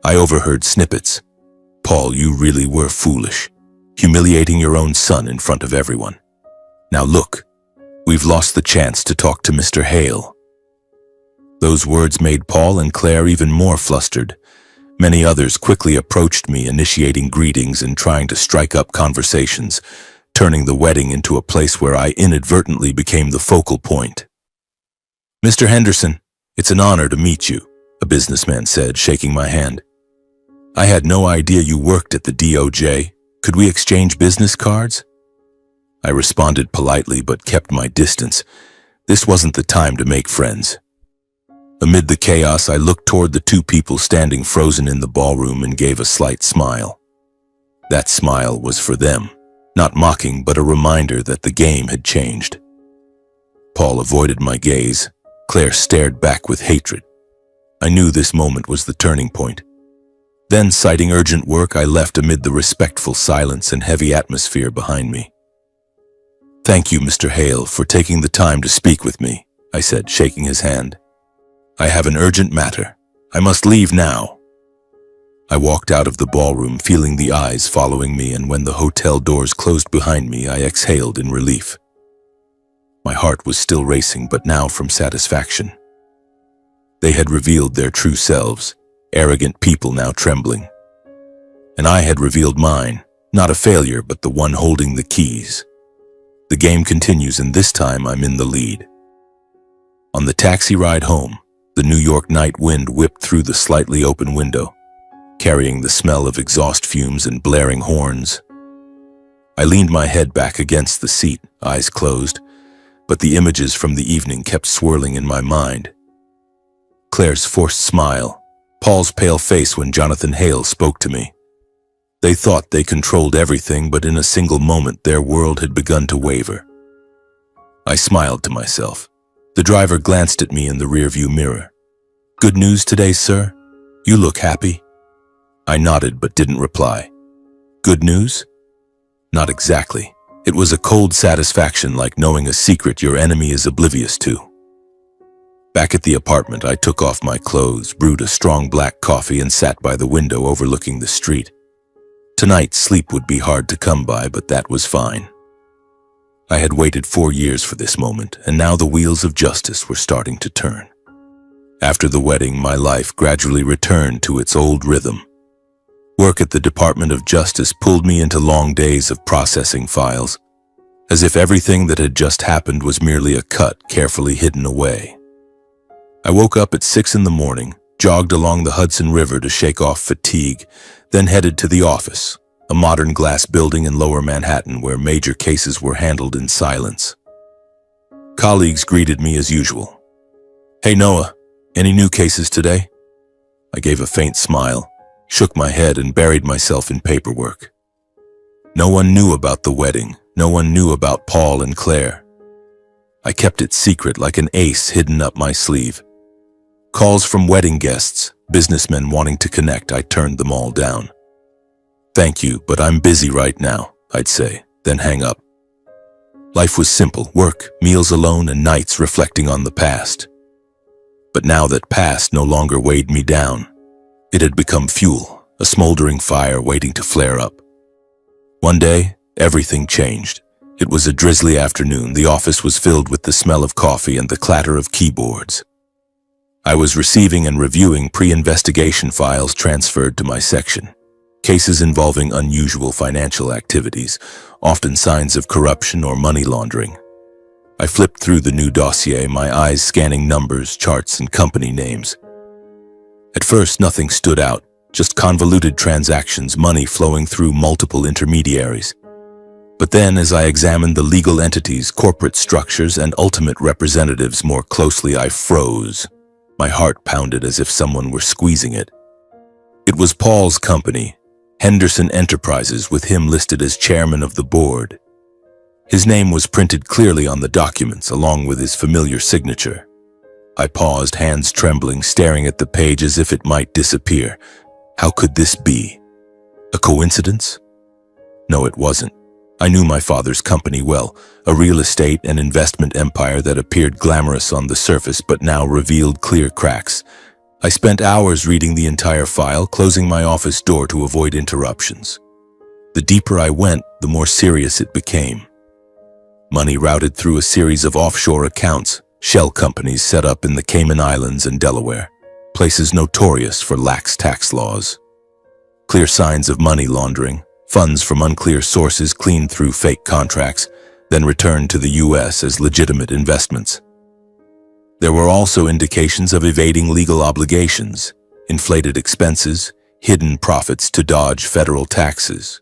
Speaker 1: I overheard snippets. "Paul, you really were foolish, humiliating your own son in front of everyone. Now look, we've lost the chance to talk to Mr. Hale." Those words made Paul and Claire even more flustered. Many others quickly approached me, initiating greetings and trying to strike up conversations, turning the wedding into a place where I inadvertently became the focal point. "Mr. Henderson, it's an honor to meet you," a businessman said, shaking my hand. "I had no idea you worked at the DOJ. Could we exchange business cards?" I responded politely but kept my distance. This wasn't the time to make friends. Amid the chaos, I looked toward the two people standing frozen in the ballroom and gave a slight smile. That smile was for them, not mocking but a reminder that the game had changed. Paul avoided my gaze. Claire stared back with hatred. I knew this moment was the turning point. Then, citing urgent work, I left amid the respectful silence and heavy atmosphere behind me. "Thank you, Mr. Hale, for taking the time to speak with me," I said, shaking his hand. "I have an urgent matter. I must leave now." I walked out of the ballroom, feeling the eyes following me, and when the hotel doors closed behind me, I exhaled in relief. My heart was still racing, but now from satisfaction. They had revealed their true selves, arrogant people now trembling. And I had revealed mine, not a failure, but the one holding the keys. The game continues, and this time I'm in the lead. On the taxi ride home, the New York night wind whipped through the slightly open window, carrying the smell of exhaust fumes and blaring horns. I leaned my head back against the seat, eyes closed, but the images from the evening kept swirling in my mind. Claire's forced smile, Paul's pale face when Jonathan Hale spoke to me. They thought they controlled everything, but in a single moment their world had begun to waver. I smiled to myself. The driver glanced at me in the rearview mirror. "Good news today, sir? You look happy." I nodded but didn't reply. "Good news?" Not exactly. It was a cold satisfaction, like knowing a secret your enemy is oblivious to. Back at the apartment, I took off my clothes, brewed a strong black coffee, and sat by the window overlooking the street. Tonight, sleep would be hard to come by, but that was fine. I had waited 4 years for this moment, and now the wheels of justice were starting to turn. After the wedding, my life gradually returned to its old rhythm. Work at the Department of Justice pulled me into long days of processing files, as if everything that had just happened was merely a cut carefully hidden away. I woke up at 6 in the morning, jogged along the Hudson River to shake off fatigue, then headed to the office, a modern glass building in Lower Manhattan where major cases were handled in silence. Colleagues greeted me as usual. "Hey Noah, any new cases today?" I gave a faint smile, shook my head, and buried myself in paperwork. No one knew about the wedding. No one knew about Paul and Claire. I kept it secret, like an ace hidden up my sleeve. Calls from wedding guests, businessmen wanting to connect, I turned them all down. "Thank you, but I'm busy right now," I'd say, then hang up. Life was simple: work, meals alone, and nights reflecting on the past. But now that past no longer weighed me down. It had become fuel, a smoldering fire waiting to flare up. One day, everything changed. It was a drizzly afternoon. The office was filled with the smell of coffee and the clatter of keyboards. I was receiving and reviewing pre-investigation files transferred to my section. Cases involving unusual financial activities, often signs of corruption or money laundering. I flipped through the new dossier, my eyes scanning numbers, charts, and company names. At first, nothing stood out, just convoluted transactions, money flowing through multiple intermediaries. But then, as I examined the legal entities, corporate structures, and ultimate representatives more closely, I froze. My heart pounded as if someone were squeezing it. It was Paul's company, Henderson Enterprises, with him listed as chairman of the board. His name was printed clearly on the documents, along with his familiar signature. I paused, hands trembling, staring at the page as if it might disappear. How could this be? A coincidence? No, it wasn't. I knew my father's company well, a real estate and investment empire that appeared glamorous on the surface but now revealed clear cracks. I spent hours reading the entire file, closing my office door to avoid interruptions. The deeper I went, the more serious it became. Money routed through a series of offshore accounts, shell companies set up in the Cayman Islands and Delaware, places notorious for lax tax laws. Clear signs of money laundering, funds from unclear sources cleaned through fake contracts, then returned to the U.S. as legitimate investments. There were also indications of evading legal obligations, inflated expenses, hidden profits to dodge federal taxes.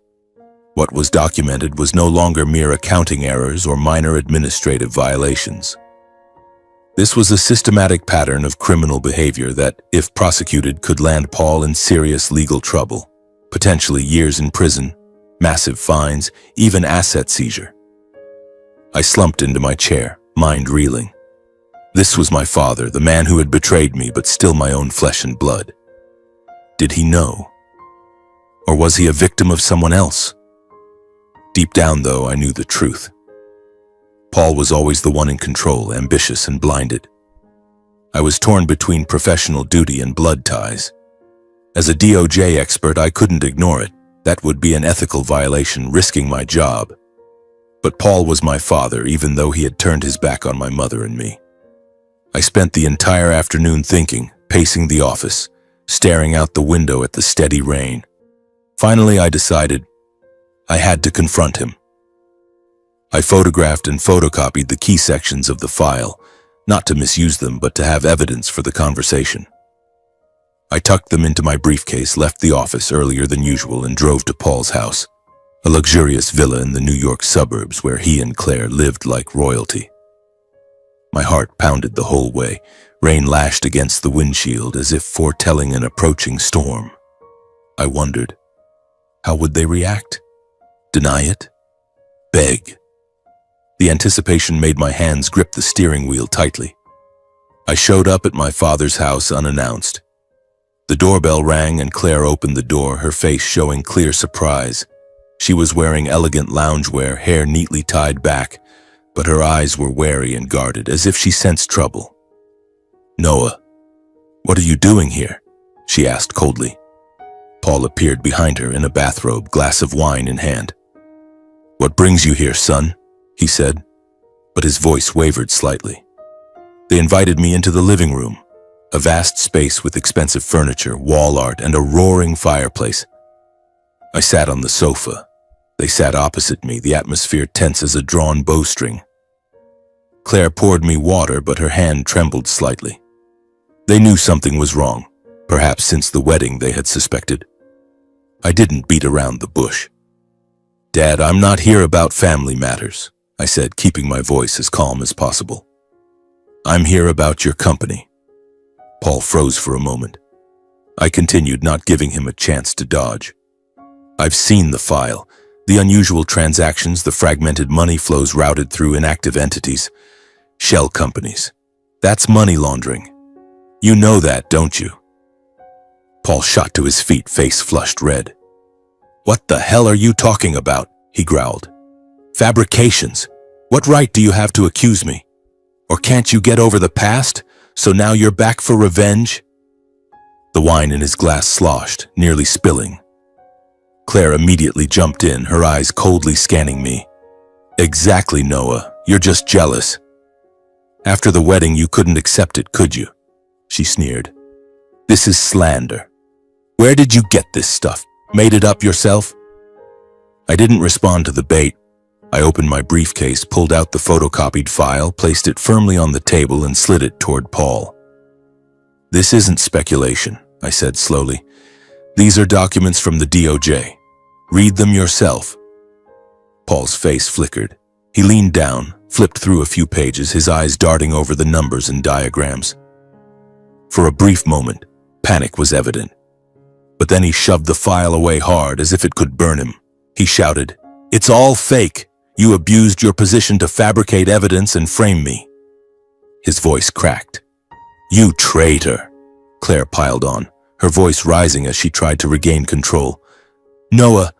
Speaker 1: What was documented was no longer mere accounting errors or minor administrative violations. This was a systematic pattern of criminal behavior that, if prosecuted, could land Paul in serious legal trouble, potentially years in prison, massive fines, even asset seizure. I slumped into my chair, mind reeling. This was my father, the man who had betrayed me, but still my own flesh and blood. Did he know? Or was he a victim of someone else? Deep down, though, I knew the truth. Paul was always the one in control, ambitious and blinded. I was torn between professional duty and blood ties. As a DOJ expert, I couldn't ignore it. That would be an ethical violation, risking my job. But Paul was my father, even though he had turned his back on my mother and me. I spent the entire afternoon thinking, pacing the office, staring out the window at the steady rain. Finally, I decided I had to confront him. I photographed and photocopied the key sections of the file, not to misuse them, but to have evidence for the conversation. I tucked them into my briefcase, left the office earlier than usual, and drove to Paul's house, a luxurious villa in the New York suburbs where he and Claire lived like royalty. My heart pounded the whole way. Rain lashed against the windshield as if foretelling an approaching storm. I wondered, how would they react? Deny it? Beg? The anticipation made my hands grip the steering wheel tightly. I showed up at my father's house unannounced. The doorbell rang and Claire opened the door, her face showing clear surprise. She was wearing elegant loungewear, hair neatly tied back, but her eyes were wary and guarded, as if she sensed trouble. "Noah, what are you doing here?" she asked coldly. Paul appeared behind her in a bathrobe, glass of wine in hand. "What brings you here, son?" he said, but his voice wavered slightly. They invited me into the living room, a vast space with expensive furniture, wall art, and a roaring fireplace. I sat on the sofa. They sat opposite me, the atmosphere tense as a drawn bowstring. Claire poured me water, but her hand trembled slightly. They knew something was wrong, perhaps since the wedding they had suspected. I didn't beat around the bush. "Dad, I'm not here about family matters," I said, keeping my voice as calm as possible. "I'm here about your company." Paul froze for a moment. I continued, not giving him a chance to dodge. "I've seen the file. The unusual transactions, the fragmented money flows routed through inactive entities, shell companies. That's money laundering. You know that, don't you?" Paul shot to his feet, face flushed red. "What the hell are you talking about?" he growled. "Fabrications. What right do you have to accuse me? Or can't you get over the past, so now you're back for revenge?" The wine in his glass sloshed, nearly spilling. Claire immediately jumped in, her eyes coldly scanning me. "Exactly, Noah. You're just jealous. After the wedding, you couldn't accept it, could you?" she sneered. "This is slander. Where did you get this stuff? Made it up yourself?" I didn't respond to the bait. I opened my briefcase, pulled out the photocopied file, placed it firmly on the table, and slid it toward Paul. "This isn't speculation," I said slowly. "These are documents from the DOJ. Read them yourself." Paul's face flickered. He leaned down, flipped through a few pages, his eyes darting over the numbers and diagrams. For a brief moment, panic was evident. But then he shoved the file away hard as if it could burn him. He shouted, "It's all fake. You abused your position to fabricate evidence and frame me." His voice cracked. "You traitor," Claire piled on, her voice rising as she tried to regain control. "Noah,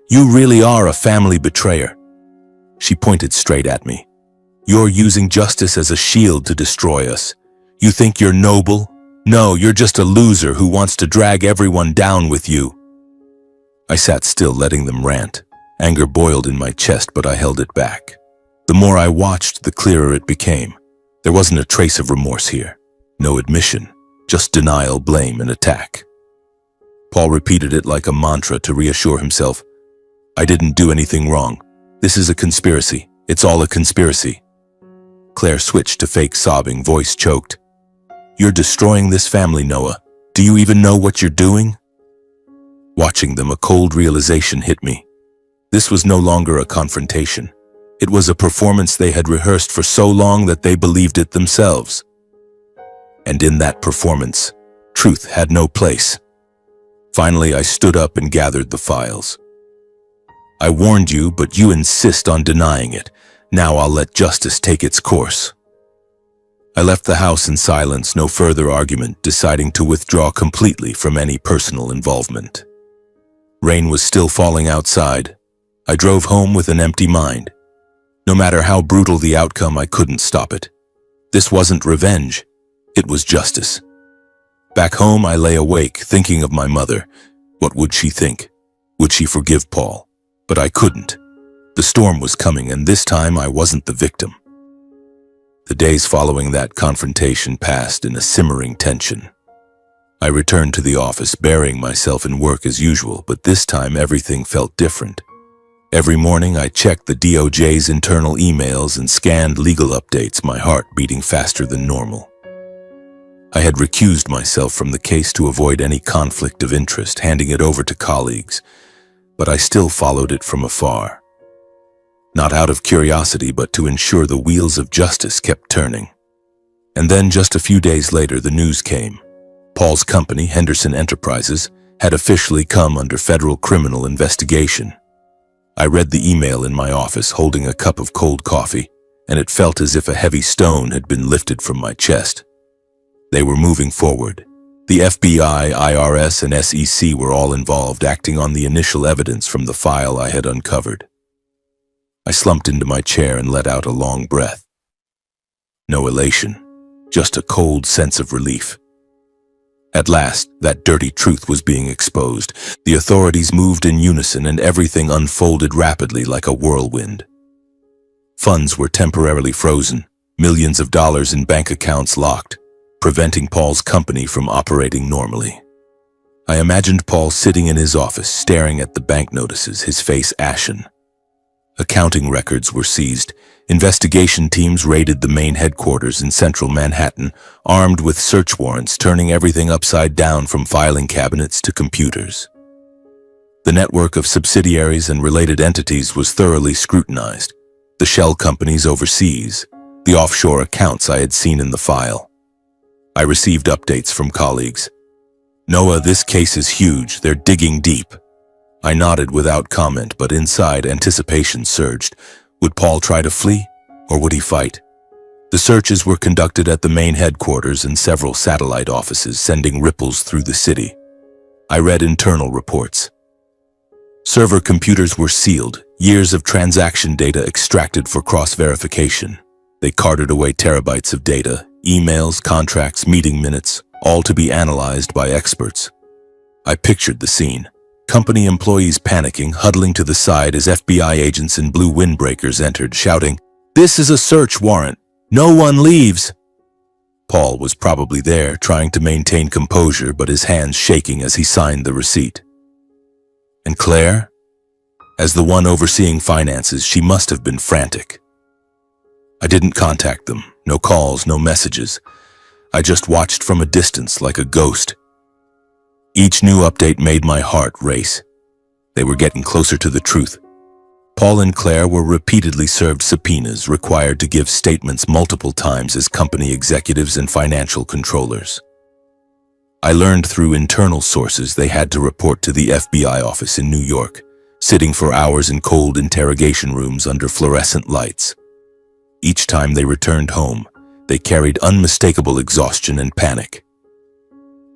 Speaker 1: you really are a family betrayer." She pointed straight at me. "You're using justice as a shield to destroy us. You think you're noble? No, you're just a loser who wants to drag everyone down with you." I sat still, letting them rant. Anger boiled in my chest, but I held it back. The more I watched, the clearer it became. There wasn't a trace of remorse here. No admission, just denial, blame, and attack. Paul repeated it like a mantra to reassure himself. "I didn't do anything wrong. This is a conspiracy. It's all a conspiracy." Claire switched to fake sobbing, voice choked. "You're destroying this family, Noah. Do you even know what you're doing?" Watching them, a cold realization hit me. This was no longer a confrontation. It was a performance they had rehearsed for so long that they believed it themselves. And in that performance, truth had no place. Finally, I stood up and gathered the files. "I warned you, but you insist on denying it. Now I'll let justice take its course." I left the house in silence, no further argument, deciding to withdraw completely from any personal involvement. Rain was still falling outside. I drove home with an empty mind. No matter how brutal the outcome, I couldn't stop it. This wasn't revenge. It was justice. Back home, I lay awake, thinking of my mother. What would she think? Would she forgive Paul? But I couldn't. The storm was coming, and this time I wasn't the victim. The days following that confrontation passed in a simmering tension. I returned to the office, burying myself in work as usual, but this time everything felt different. Every morning I checked the DOJ's internal emails and scanned legal updates, my heart beating faster than normal. I had recused myself from the case to avoid any conflict of interest, handing it over to colleagues, but I still followed it from afar. Not out of curiosity, but to ensure the wheels of justice kept turning. And then just a few days later, the news came. Paul's company, Henderson Enterprises, had officially come under federal criminal investigation. I read the email in my office, holding a cup of cold coffee, and it felt as if a heavy stone had been lifted from my chest. They were moving forward. The FBI, IRS, and SEC were all involved, acting on the initial evidence from the file I had uncovered. I slumped into my chair and let out a long breath. No elation, just a cold sense of relief. At last, that dirty truth was being exposed. The authorities moved in unison and everything unfolded rapidly like a whirlwind. Funds were temporarily frozen, millions of dollars in bank accounts locked, preventing Paul's company from operating normally. I imagined Paul sitting in his office, staring at the bank notices, his face ashen. Accounting records were seized. Investigation teams raided the main headquarters in central Manhattan, armed with search warrants, turning everything upside down from filing cabinets to computers. The network of subsidiaries and related entities was thoroughly scrutinized. The shell companies overseas, the offshore accounts I had seen in the file. I received updates from colleagues. "Noah, this case is huge. They're digging deep." I nodded without comment, but inside anticipation surged. Would Paul try to flee, or would he fight? The searches were conducted at the main headquarters and several satellite offices, sending ripples through the city. I read internal reports. Server computers were sealed, years of transaction data extracted for cross-verification. They carted away terabytes of data, emails, contracts, meeting minutes, all to be analyzed by experts. I pictured the scene. Company employees panicking, huddling to the side as FBI agents in blue windbreakers entered, shouting, "This is a search warrant. No one leaves." Paul was probably there, trying to maintain composure, but his hands shaking as he signed the receipt. And Claire? As the one overseeing finances, she must have been frantic. I didn't contact them. No calls, no messages. I just watched from a distance like a ghost. Each new update made my heart race. They were getting closer to the truth. Paul and Claire were repeatedly served subpoenas, required to give statements multiple times as company executives and financial controllers. I learned through internal sources they had to report to the FBI office in New York, sitting for hours in cold interrogation rooms under fluorescent lights. Each time they returned home, they carried unmistakable exhaustion and panic.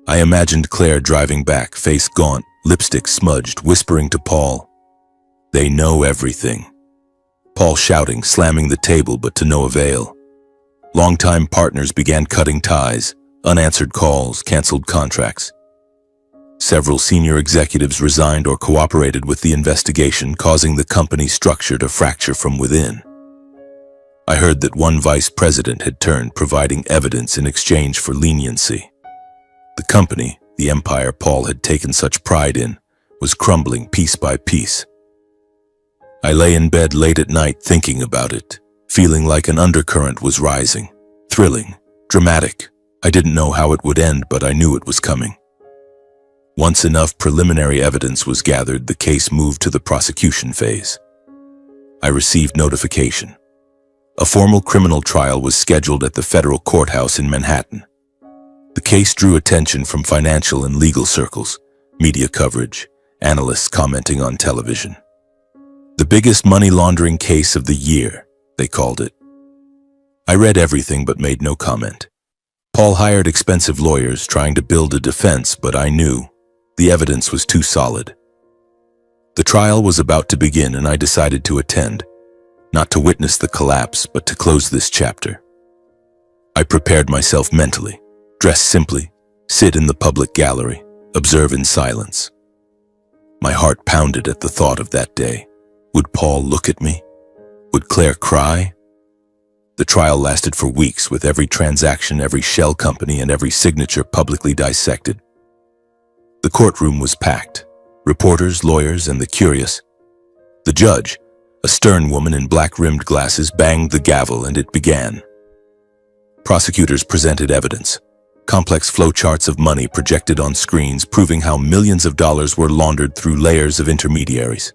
Speaker 1: I imagined Claire driving back, face gaunt, lipstick smudged, whispering to Paul, "They know everything." Paul shouting, slamming the table, but to no avail. Longtime partners began cutting ties, unanswered calls, canceled contracts. Several senior executives resigned or cooperated with the investigation, causing the company structure to fracture from within. I heard that one vice president had turned, providing evidence in exchange for leniency. The company, the empire Paul had taken such pride in, was crumbling piece by piece. I lay in bed late at night thinking about it, feeling like an undercurrent was rising. Thrilling, dramatic. I didn't know how it would end, but I knew it was coming. Once enough preliminary evidence was gathered, the case moved to the prosecution phase. I received notification. A formal criminal trial was scheduled at the federal courthouse in Manhattan. The case drew attention from financial and legal circles, media coverage, analysts commenting on television. The biggest money laundering case of the year, they called it. I read everything but made no comment. Paul hired expensive lawyers trying to build a defense, but I knew the evidence was too solid. The trial was about to begin, and I decided to attend, not to witness the collapse, but to close this chapter. I prepared myself mentally, dress simply, sit in the public gallery, observe in silence. My heart pounded at the thought of that day. Would Paul look at me? Would Claire cry? The trial lasted for weeks, with every transaction, every shell company, and every signature publicly dissected. The courtroom was packed. Reporters, lawyers, and the curious. The judge, a stern woman in black-rimmed glasses, banged the gavel, and it began. Prosecutors presented evidence. Complex flowcharts of money projected on screens, proving how millions of dollars were laundered through layers of intermediaries.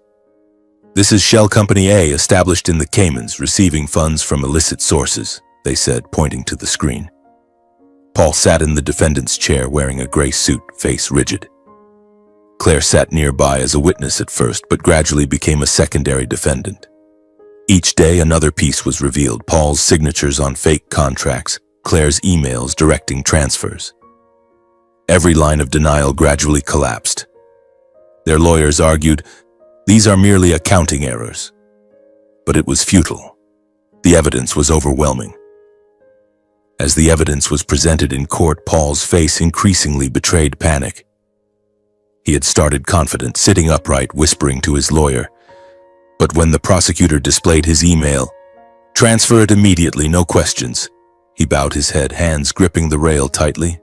Speaker 1: "This is Shell Company A, established in the Caymans, receiving funds from illicit sources," they said, pointing to the screen. Paul sat in the defendant's chair wearing a gray suit, face rigid. Claire sat nearby as a witness at first, but gradually became a secondary defendant. Each day another piece was revealed: Paul's signatures on fake contracts, Claire's emails directing transfers. Every line of denial gradually collapsed. Their lawyers argued, "These are merely accounting errors." But it was futile. The evidence was overwhelming. As the evidence was presented in court, Paul's face increasingly betrayed panic. He had started confident, sitting upright, whispering to his lawyer. But when the prosecutor displayed his email, "Transfer it immediately, no questions," he bowed his head, hands gripping the rail tightly.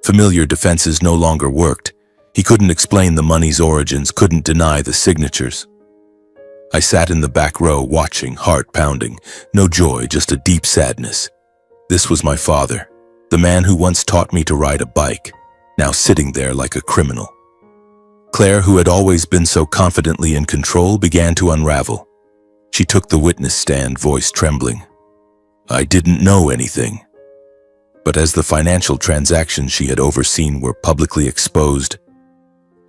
Speaker 1: Familiar defenses no longer worked. He couldn't explain the money's origins, couldn't deny the signatures. I sat in the back row watching, heart pounding. No joy, just a deep sadness. This was my father, the man who once taught me to ride a bike, now sitting there like a criminal. Claire, who had always been so confidently in control, began to unravel. She took the witness stand, voice trembling. "I didn't know anything." But as the financial transactions she had overseen were publicly exposed,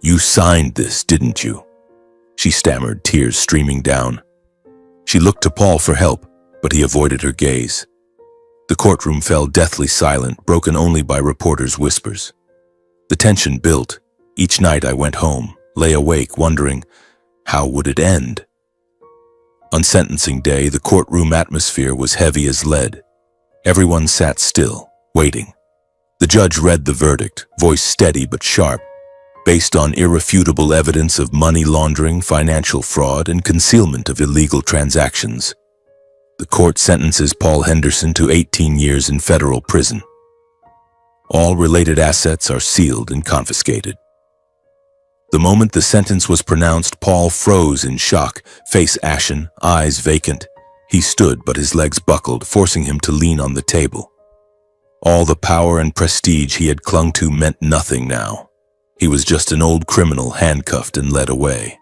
Speaker 1: "You signed this, didn't you?" she stammered, tears streaming down. She looked to Paul for help, but he avoided her gaze. The courtroom fell deathly silent, broken only by reporters' whispers. The tension built. Each night I went home, lay awake, wondering, how would it end? On sentencing day, the courtroom atmosphere was heavy as lead. Everyone sat still, waiting. The judge read the verdict, voice steady but sharp, based on irrefutable evidence of money laundering, financial fraud, and concealment of illegal transactions. The court sentences Paul Henderson to 18 years in federal prison. All related assets are sealed and confiscated. The moment the sentence was pronounced, Paul froze in shock, face ashen, eyes vacant. He stood, but his legs buckled, forcing him to lean on the table. All the power and prestige he had clung to meant nothing now. He was just an old criminal, handcuffed and led away.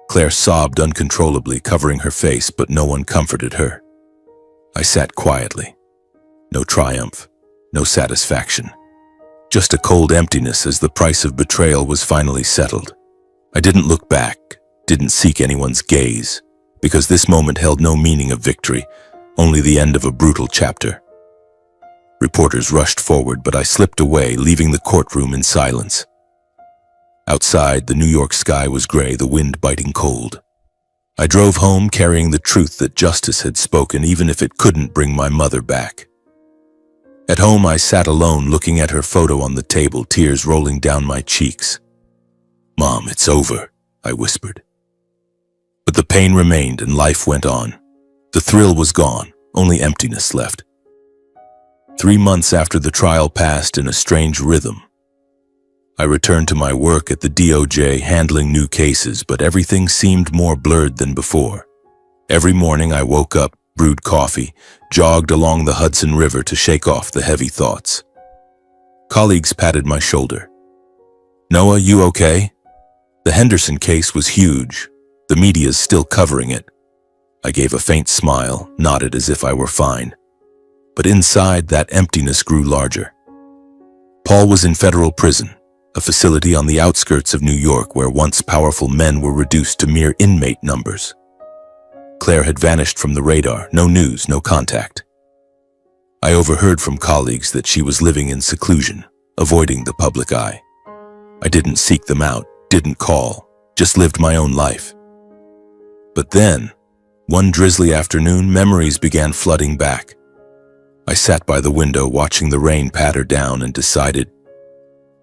Speaker 1: Claire sobbed uncontrollably, covering her face, but no one comforted her. I sat quietly. No triumph, no satisfaction. Just a cold emptiness as the price of betrayal was finally settled. I didn't look back, didn't seek anyone's gaze, because this moment held no meaning of victory, only the end of a brutal chapter. Reporters rushed forward, but I slipped away, leaving the courtroom in silence. Outside, the New York sky was gray, the wind biting cold. I drove home carrying the truth that justice had spoken, even if it couldn't bring my mother back. At home, I sat alone, looking at her photo on the table, tears rolling down my cheeks. "Mom, it's over," I whispered. But the pain remained and life went on. The thrill was gone, only emptiness left. 3 months after the trial passed in a strange rhythm, I returned to my work at the DOJ, handling new cases, but everything seemed more blurred than before. Every morning I woke up, brewed coffee, jogged along the Hudson River to shake off the heavy thoughts. Colleagues patted my shoulder. "Noah, you okay?" The Henderson case was huge. The media's still covering it. I gave a faint smile, nodded as if I were fine. But inside, that emptiness grew larger. Paul was in federal prison, a facility on the outskirts of New York where once powerful men were reduced to mere inmate numbers. Claire had vanished from the radar, no news, no contact. I overheard from colleagues that she was living in seclusion, avoiding the public eye. I didn't seek them out, didn't call, just lived my own life. But then, one drizzly afternoon, memories began flooding back. I sat by the window watching the rain patter down and decided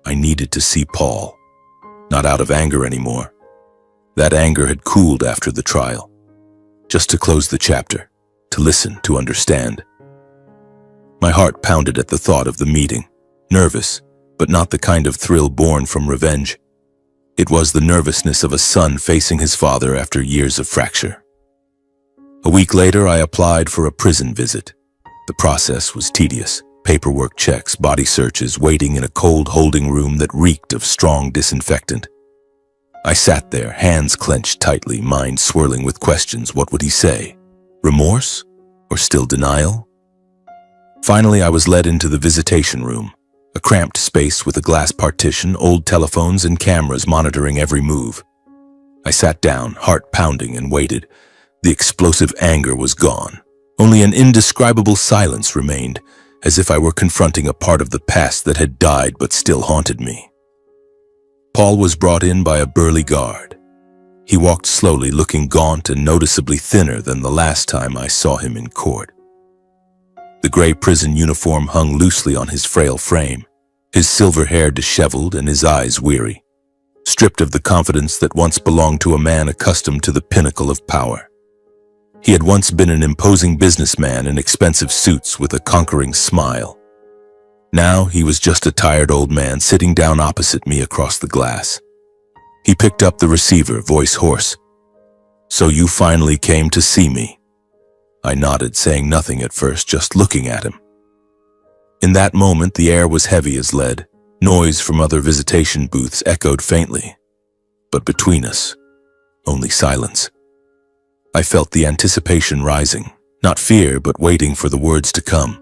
Speaker 1: I needed to see Paul. Not out of anger anymore. That anger had cooled after the trial. Just to close the chapter, to listen, to understand. My heart pounded at the thought of the meeting, nervous, but not the kind of thrill born from revenge. It was the nervousness of a son facing his father after years of fracture. A week later, I applied for a prison visit. The process was tedious. Paperwork checks, body searches, waiting in a cold holding room that reeked of strong disinfectant. I sat there, hands clenched tightly, mind swirling with questions. What would he say? Remorse? Or still denial? Finally, I was led into the visitation room, a cramped space with a glass partition, old telephones and cameras monitoring every move. I sat down, heart pounding, and waited. The explosive anger was gone. Only an indescribable silence remained, as if I were confronting a part of the past that had died but still haunted me. Paul was brought in by a burly guard. He walked slowly, looking gaunt and noticeably thinner than the last time I saw him in court. The gray prison uniform hung loosely on his frail frame, his silver hair disheveled and his eyes weary, stripped of the confidence that once belonged to a man accustomed to the pinnacle of power. He had once been an imposing businessman in expensive suits with a conquering smile. Now he was just a tired old man sitting down opposite me across the glass. He picked up the receiver, voice hoarse. "So you finally came to see me?" I nodded, saying nothing at first, just looking at him. In that moment, the air was heavy as lead. Noise from other visitation booths echoed faintly. But between us, only silence. I felt the anticipation rising, not fear, but waiting for the words to come.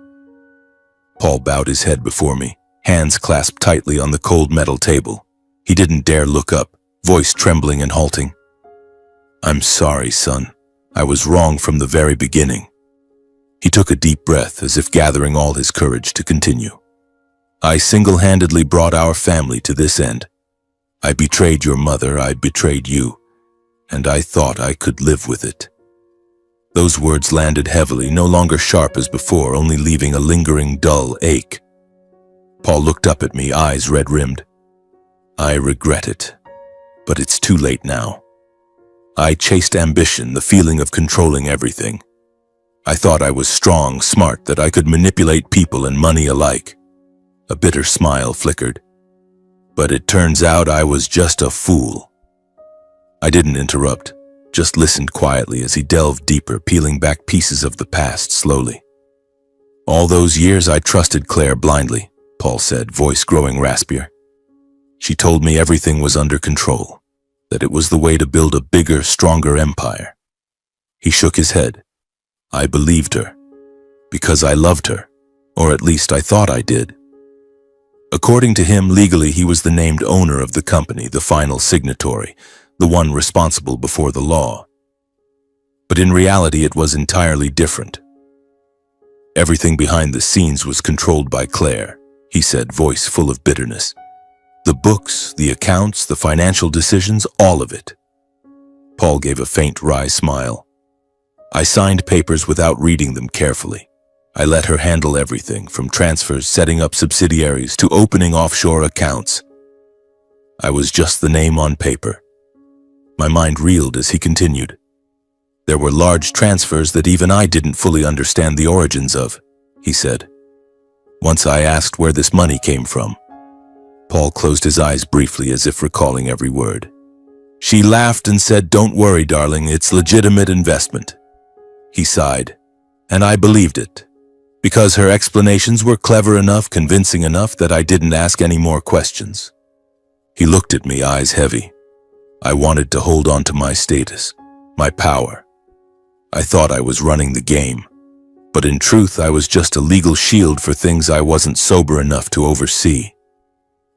Speaker 1: Paul bowed his head before me, hands clasped tightly on the cold metal table. He didn't dare look up, voice trembling and halting. "I'm sorry, son. I was wrong from the very beginning." He took a deep breath, as if gathering all his courage to continue. "I single-handedly brought our family to this end. I betrayed your mother, I betrayed you, and I thought I could live with it." Those words landed heavily, no longer sharp as before, only leaving a lingering, dull ache. Paul looked up at me, eyes red-rimmed. "I regret it, but it's too late now. I chased ambition, the feeling of controlling everything. I thought I was strong, smart, that I could manipulate people and money alike." A bitter smile flickered. "But it turns out I was just a fool." I didn't interrupt, just listened quietly as he delved deeper, peeling back pieces of the past slowly. "All those years I trusted Claire blindly," Paul said, voice growing raspier. "She told me everything was under control, that it was the way to build a bigger, stronger empire." He shook his head. "I believed her, because I loved her, or at least I thought I did. According to him, legally he was the named owner of the company, the final signatory, the one responsible before the law. But in reality it was entirely different. Everything behind the scenes was controlled by Claire, he said, voice full of bitterness. The books, the accounts, the financial decisions, all of it. Paul gave a faint, wry smile. I signed papers without reading them carefully. I let her handle everything, from transfers, setting up subsidiaries, to opening offshore accounts. I was just the name on paper. My mind reeled as he continued. There were large transfers that even I didn't fully understand the origins of, he said. Once I asked where this money came from. Paul closed his eyes briefly as if recalling every word. She laughed and said, "Don't worry, darling, it's legitimate investment." He sighed, and I believed it, because her explanations were clever enough, convincing enough that I didn't ask any more questions. He looked at me, eyes heavy. I wanted to hold on to my status, my power. I thought I was running the game, but in truth I was just a legal shield for things I wasn't sober enough to oversee.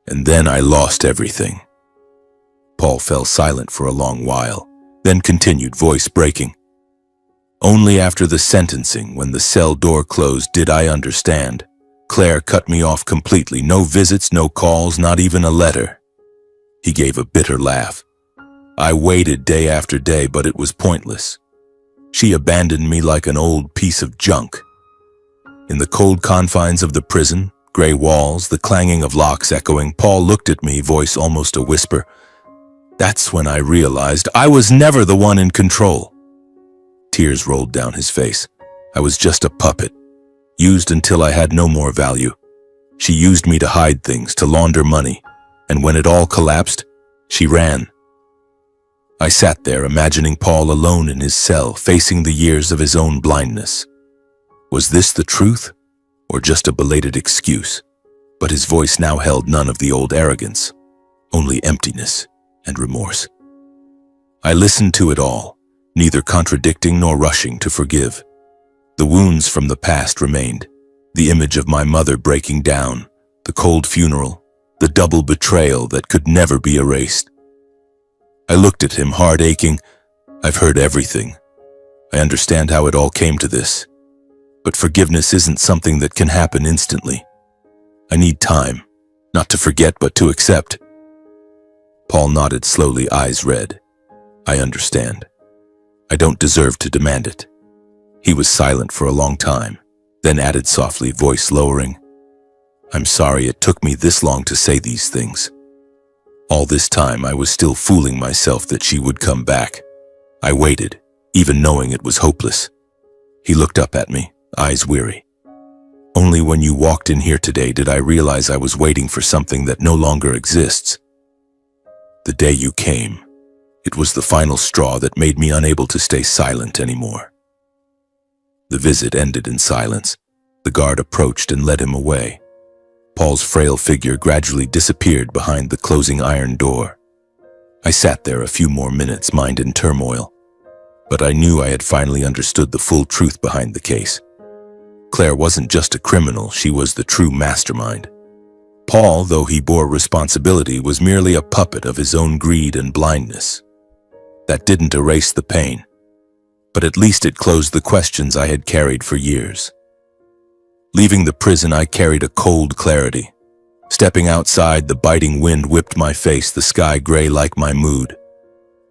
Speaker 1: And then I lost everything. Paul fell silent for a long while, then continued, voice breaking. Only after the sentencing, when the cell door closed, did I understand. Claire cut me off completely. No visits, no calls, not even a letter. He gave a bitter laugh. I waited day after day, but it was pointless. She abandoned me like an old piece of junk. In the cold confines of the prison, gray walls, the clanging of locks echoing, Paul looked at me, voice almost a whisper. That's when I realized I was never the one in control. Tears rolled down his face. I was just a puppet, used until I had no more value. She used me to hide things, to launder money, and when it all collapsed, she ran. I sat there imagining Paul alone in his cell, facing the years of his own blindness. Was this the truth, or just a belated excuse? But his voice now held none of the old arrogance, only emptiness and remorse. I listened to it all, neither contradicting nor rushing to forgive. The wounds from the past remained, the image of my mother breaking down, the cold funeral, the double betrayal that could never be erased. I looked at him, heart aching. I've heard everything. I understand how it all came to this. But forgiveness isn't something that can happen instantly. I need time, not to forget but to accept. Paul nodded slowly, eyes red. I understand. I don't deserve to demand it. He was silent for a long time, then added softly, voice lowering, I'm sorry it took me this long to say these things. All this time I was still fooling myself that she would come back. I waited, even knowing it was hopeless. He looked up at me, eyes weary. Only when you walked in here today did I realize I was waiting for something that no longer exists. The day you came, it was the final straw that made me unable to stay silent anymore. The visit ended in silence. The guard approached and led him away. Paul's frail figure gradually disappeared behind the closing iron door. I sat there a few more minutes, mind in turmoil. But I knew I had finally understood the full truth behind the case. Claire wasn't just a criminal, she was the true mastermind. Paul, though he bore responsibility, was merely a puppet of his own greed and blindness. That didn't erase the pain, but at least it closed the questions I had carried for years. Leaving the prison, I carried a cold clarity. Stepping outside, the biting wind whipped my face, the sky gray like my mood.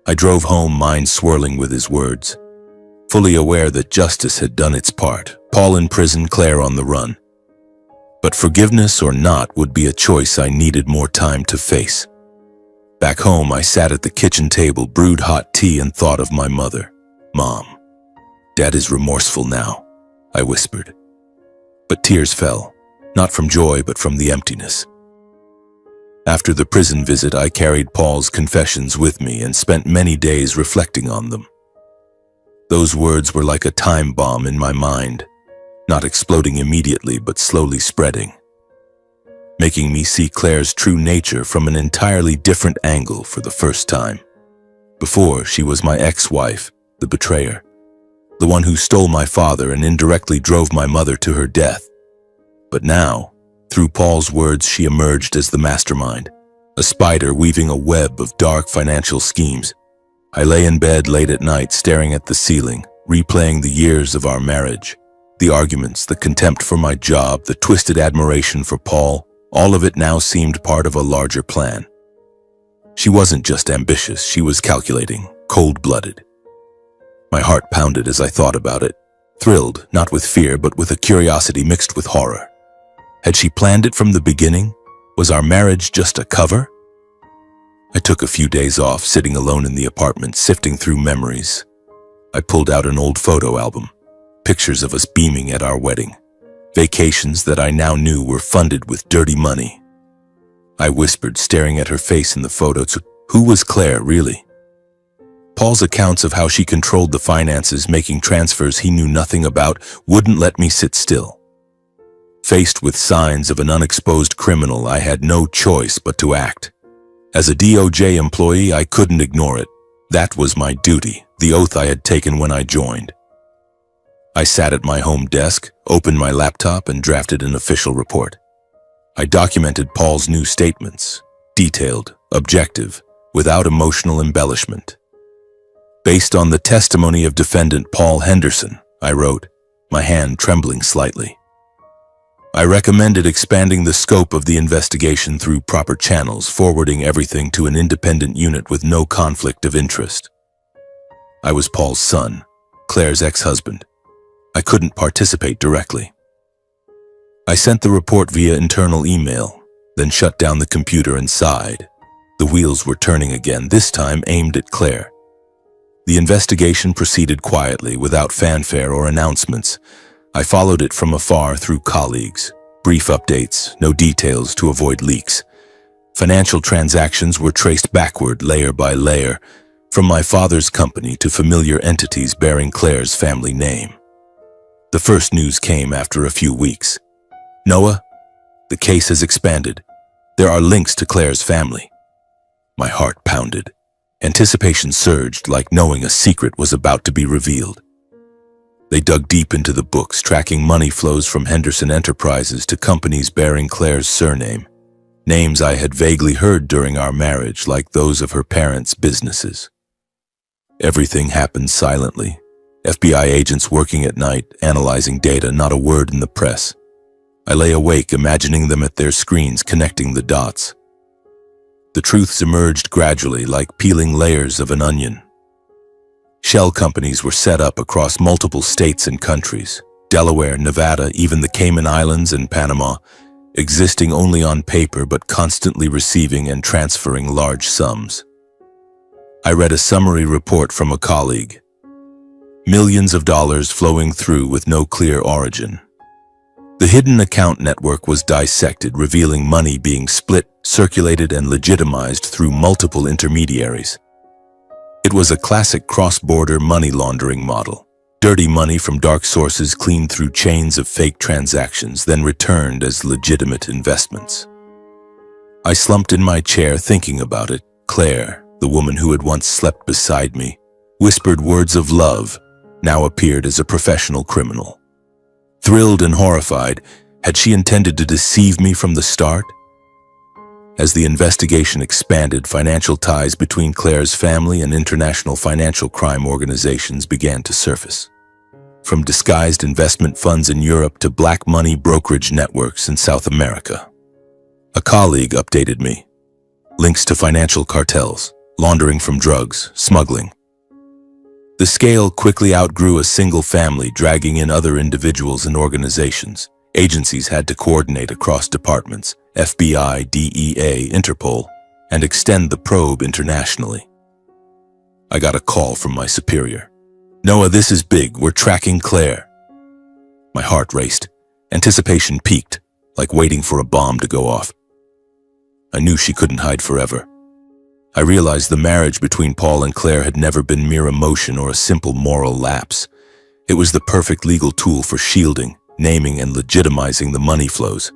Speaker 1: I drove home, mind swirling with his words, fully aware that justice had done its part. Paul in prison, Claire on the run. But forgiveness or not would be a choice I needed more time to face. Back home, I sat at the kitchen table, brewed hot tea, and thought of my mother. Mom, Dad is remorseful now, I whispered. But tears fell, not from joy but from the emptiness. After the prison visit, I carried Paul's confessions with me and spent many days reflecting on them. Those words were like a time bomb in my mind, not exploding immediately but slowly spreading, making me see Claire's true nature from an entirely different angle for the first time. Before, she was my ex-wife, the betrayer, the one who stole my father and indirectly drove my mother to her death. But now, Through Paul's words, she emerged as the mastermind, a spider weaving a web of dark financial schemes. I lay in bed late at night, staring at the ceiling, replaying the years of our marriage. The arguments, the contempt for my job, the twisted admiration for Paul, all of it now seemed part of a larger plan. She wasn't just ambitious, she was calculating, cold-blooded. My heart pounded as I thought about it, thrilled, not with fear, but with a curiosity mixed with horror. Had she planned it from the beginning? Was our marriage just a cover? I took a few days off, sitting alone in the apartment, sifting through memories. I pulled out an old photo album, pictures of us beaming at our wedding, vacations that I now knew were funded with dirty money. I whispered, staring at her face in the photos. Who was Claire, really? Paul's accounts of how she controlled the finances, making transfers he knew nothing about, wouldn't let me sit still. Faced with signs of an unexposed criminal, I had no choice but to act. As a DOJ employee, I couldn't ignore it. That was my duty, the oath I had taken when I joined. I sat at my home desk, opened my laptop, and drafted an official report. I documented Paul's new statements, detailed, objective, without emotional embellishment. Based on the testimony of defendant Paul Henderson, I wrote, my hand trembling slightly. I recommended expanding the scope of the investigation through proper channels, forwarding everything to an independent unit with no conflict of interest. I was Paul's son, Claire's ex-husband. I couldn't participate directly. I sent the report via internal email, then shut down the computer and sighed. The wheels were turning again, this time aimed at Claire. The investigation proceeded quietly, without fanfare or announcements. I followed it from afar through colleagues. Brief updates, no details to avoid leaks. Financial transactions were traced backward, layer by layer, from my father's company to familiar entities bearing Claire's family name. The first news came after a few weeks. Noah, the case has expanded. There are links to Claire's family. My heart pounded. Anticipation surged, like knowing a secret was about to be revealed. They dug deep into the books, tracking money flows from Henderson Enterprises to companies bearing Claire's surname. Names I had vaguely heard during our marriage, like those of her parents' businesses. Everything happened silently. FBI agents working at night, analyzing data, not a word in the press. I lay awake, imagining them at their screens, connecting the dots. The truths emerged gradually, like peeling layers of an onion. Shell companies were set up across multiple states and countries, Delaware, Nevada, even the Cayman Islands and Panama, existing only on paper but constantly receiving and transferring large sums. I read a summary report from a colleague. Millions of dollars flowing through with no clear origin. The hidden account network was dissected, revealing money being split, circulated, and legitimized through multiple intermediaries. It was a classic cross-border money laundering model. Dirty money from dark sources cleaned through chains of fake transactions, then returned as legitimate investments. I slumped in my chair thinking about it. Claire, the woman who had once slept beside me, whispered words of love, now appeared as a professional criminal. Thrilled and horrified, had she intended to deceive me from the start? As the investigation expanded, financial ties between Claire's family and international financial crime organizations began to surface. From disguised investment funds in Europe to black money brokerage networks in South America. A colleague updated me. Links to financial cartels, laundering from drugs, smuggling. The scale quickly outgrew a single family, dragging in other individuals and organizations. Agencies had to coordinate across departments, FBI, DEA, Interpol, and extend the probe internationally. I got a call from my superior. Noah, this is big. We're tracking Claire. My heart raced. Anticipation peaked, like waiting for a bomb to go off. I knew she couldn't hide forever. I realized the marriage between Paul and Claire had never been mere emotion or a simple moral lapse. It was the perfect legal tool for shielding, naming, and legitimizing the money flows.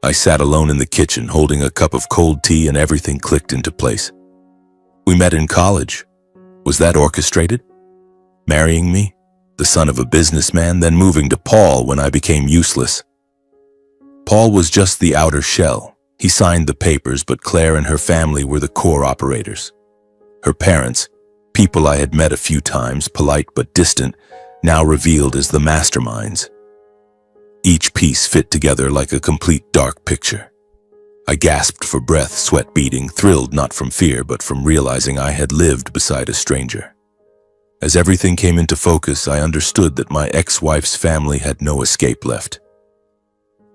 Speaker 1: I sat alone in the kitchen, holding a cup of cold tea, and everything clicked into place. We met in college. Was that orchestrated? Marrying me, the son of a businessman, then moving to Paul when I became useless. Paul was just the outer shell. He signed the papers, but Claire and her family were the core operators. Her parents, people I had met a few times, polite but distant, now revealed as the masterminds. Each piece fit together like a complete dark picture. I gasped for breath, sweat beading, thrilled not from fear but from realizing I had lived beside a stranger. As everything came into focus, I understood that my ex-wife's family had no escape left.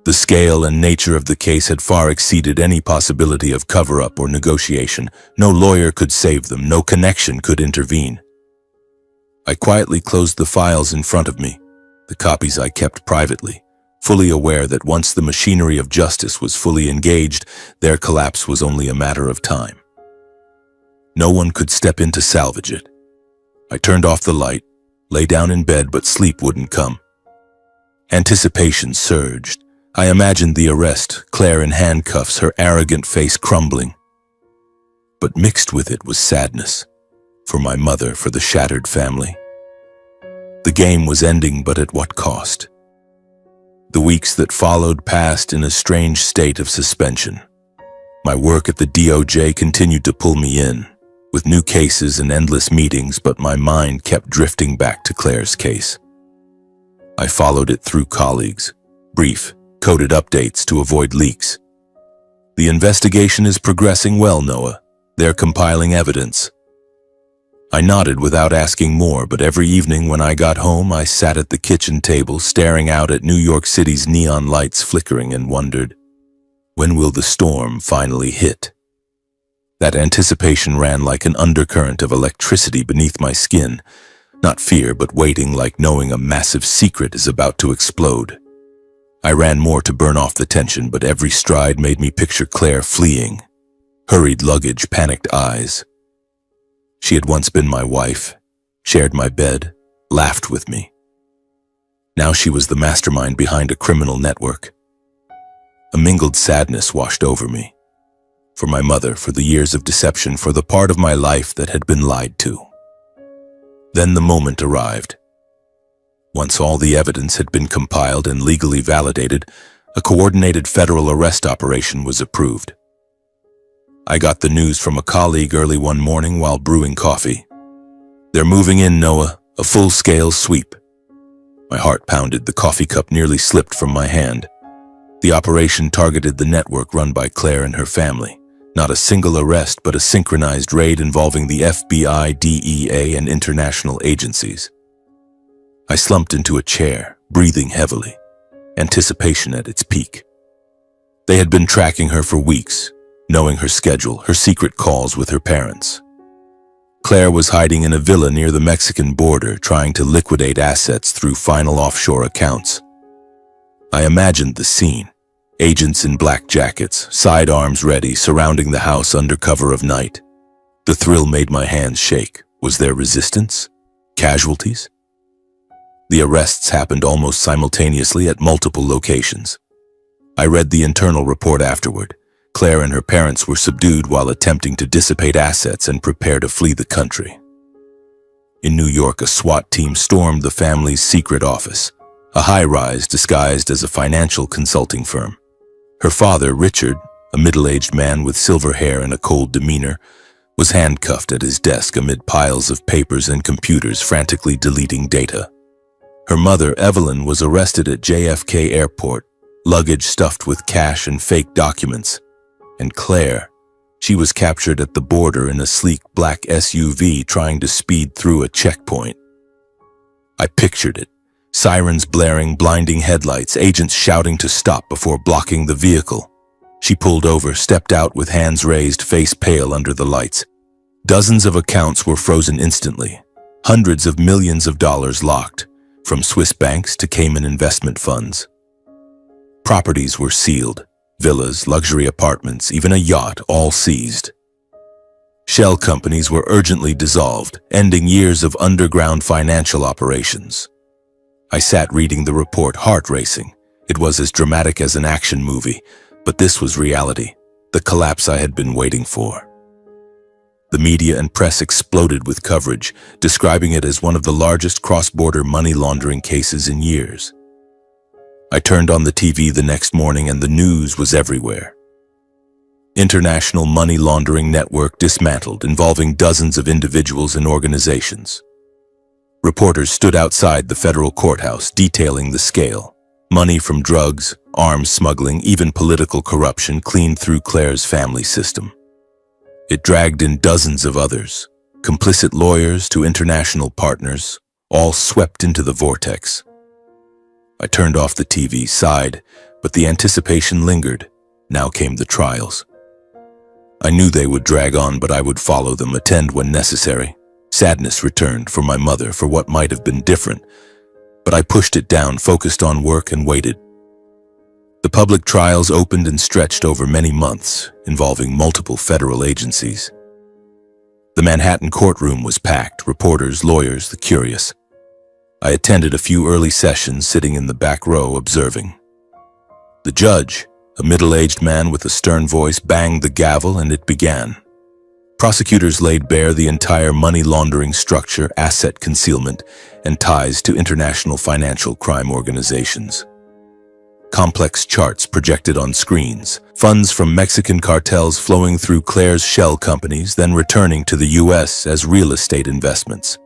Speaker 1: The scale and nature of the case had far exceeded any possibility of cover-up or negotiation. No lawyer could save them, no connection could intervene. I quietly closed the files in front of me, the copies I kept privately, fully aware that once the machinery of justice was fully engaged, their collapse was only a matter of time. No one could step in to salvage it. I turned off the light, lay down in bed, but sleep wouldn't come. Anticipation surged. I imagined the arrest, Claire in handcuffs, her arrogant face crumbling. But mixed with it was sadness. For my mother, for the shattered family. The game was ending, but at what cost? The weeks that followed passed in a strange state of suspension. My work at the DOJ continued to pull me in, with new cases and endless meetings, but my mind kept drifting back to Claire's case. I followed it through colleagues, brief, coded updates to avoid leaks. The investigation is progressing well, Noah. They're compiling evidence. I nodded without asking more, but every evening when I got home, I sat at the kitchen table staring out at New York City's neon lights flickering and wondered, when will the storm finally hit? That anticipation ran like an undercurrent of electricity beneath my skin, not fear, but waiting, like knowing a massive secret is about to explode. I ran more to burn off the tension, but every stride made me picture Claire fleeing. Hurried luggage, panicked eyes. She had once been my wife, shared my bed, laughed with me. Now she was the mastermind behind a criminal network. A mingled sadness washed over me. For my mother, for the years of deception, for the part of my life that had been lied to. Then the moment arrived. Once all the evidence had been compiled and legally validated, a coordinated federal arrest operation was approved. I got the news from a colleague early one morning while brewing coffee. They're moving in, Noah, a full-scale sweep. My heart pounded, the coffee cup nearly slipped from my hand. The operation targeted the network run by Claire and her family. Not a single arrest, but a synchronized raid involving the FBI, DEA, and international agencies. I slumped into a chair, breathing heavily, anticipation at its peak. They had been tracking her for weeks, knowing her schedule, her secret calls with her parents. Claire was hiding in a villa near the Mexican border, trying to liquidate assets through final offshore accounts. I imagined the scene. Agents in black jackets, sidearms ready, surrounding the house under cover of night. The thrill made my hands shake. Was there resistance? Casualties? The arrests happened almost simultaneously at multiple locations. I read the internal report afterward. Claire and her parents were subdued while attempting to dissipate assets and prepare to flee the country. In New York, a SWAT team stormed the family's secret office, a high-rise disguised as a financial consulting firm. Her father, Richard, a middle-aged man with silver hair and a cold demeanor, was handcuffed at his desk amid piles of papers and computers frantically deleting data. Her mother, Evelyn, was arrested at JFK Airport, luggage stuffed with cash and fake documents. And Claire, she was captured at the border in a sleek black SUV trying to speed through a checkpoint. I pictured it. Sirens blaring, blinding headlights, agents shouting to stop before blocking the vehicle. She pulled over, stepped out with hands raised, face pale under the lights. Dozens of accounts were frozen instantly. Hundreds of millions of dollars locked, from Swiss banks to Cayman investment funds. Properties were sealed. Villas, luxury apartments, even a yacht, all seized. Shell companies were urgently dissolved, ending years of underground financial operations. I sat reading the report, heart racing. It was as dramatic as an action movie, but this was reality, the collapse I had been waiting for. The media and press exploded with coverage, describing it as one of the largest cross-border money laundering cases in years. I turned on the TV the next morning and the news was everywhere. International money laundering network dismantled, involving dozens of individuals and organizations. Reporters stood outside the federal courthouse detailing the scale. Money from drugs, arms smuggling, even political corruption cleaned through Claire's family system. It dragged in dozens of others, complicit lawyers to international partners, all swept into the vortex. I turned off the TV, sighed, but the anticipation lingered. Now came the trials. I knew they would drag on, but I would follow them, attend when necessary. Sadness returned for my mother for what might have been different, but I pushed it down, focused on work, and waited. The public trials opened and stretched over many months, involving multiple federal agencies. The Manhattan courtroom was packed, reporters, lawyers, the curious. I attended a few early sessions, sitting in the back row observing. The judge, a middle-aged man with a stern voice, banged the gavel and it began. Prosecutors laid bare the entire money laundering structure, asset concealment, and ties to international financial crime organizations. Complex charts projected on screens, funds from Mexican cartels flowing through Claire's shell companies, then returning to the U.S. as real estate investments.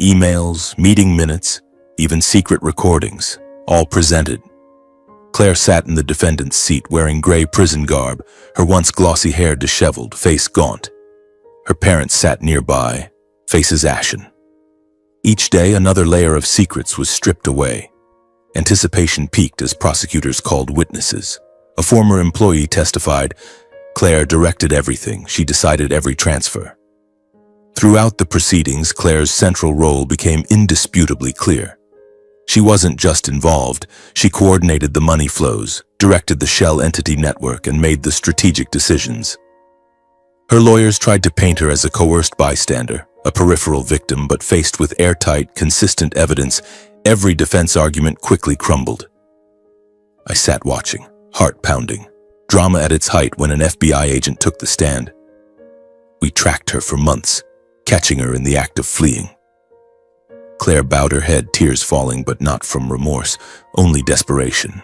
Speaker 1: Emails, meeting minutes, even secret recordings, all presented. Claire sat in the defendant's seat wearing gray prison garb, her once glossy hair disheveled, face gaunt. Her parents sat nearby, faces ashen. Each day, another layer of secrets was stripped away. Anticipation peaked as prosecutors called witnesses. A former employee testified, "Claire directed everything. She decided every transfer." Throughout the proceedings, Claire's central role became indisputably clear. She wasn't just involved, she coordinated the money flows, directed the shell entity network, and made the strategic decisions. Her lawyers tried to paint her as a coerced bystander, a peripheral victim, but faced with airtight, consistent evidence, every defense argument quickly crumbled. I sat watching, heart pounding, drama at its height when an FBI agent took the stand. We tracked her for months, catching her in the act of fleeing. Claire bowed her head, tears falling, but not from remorse, only desperation.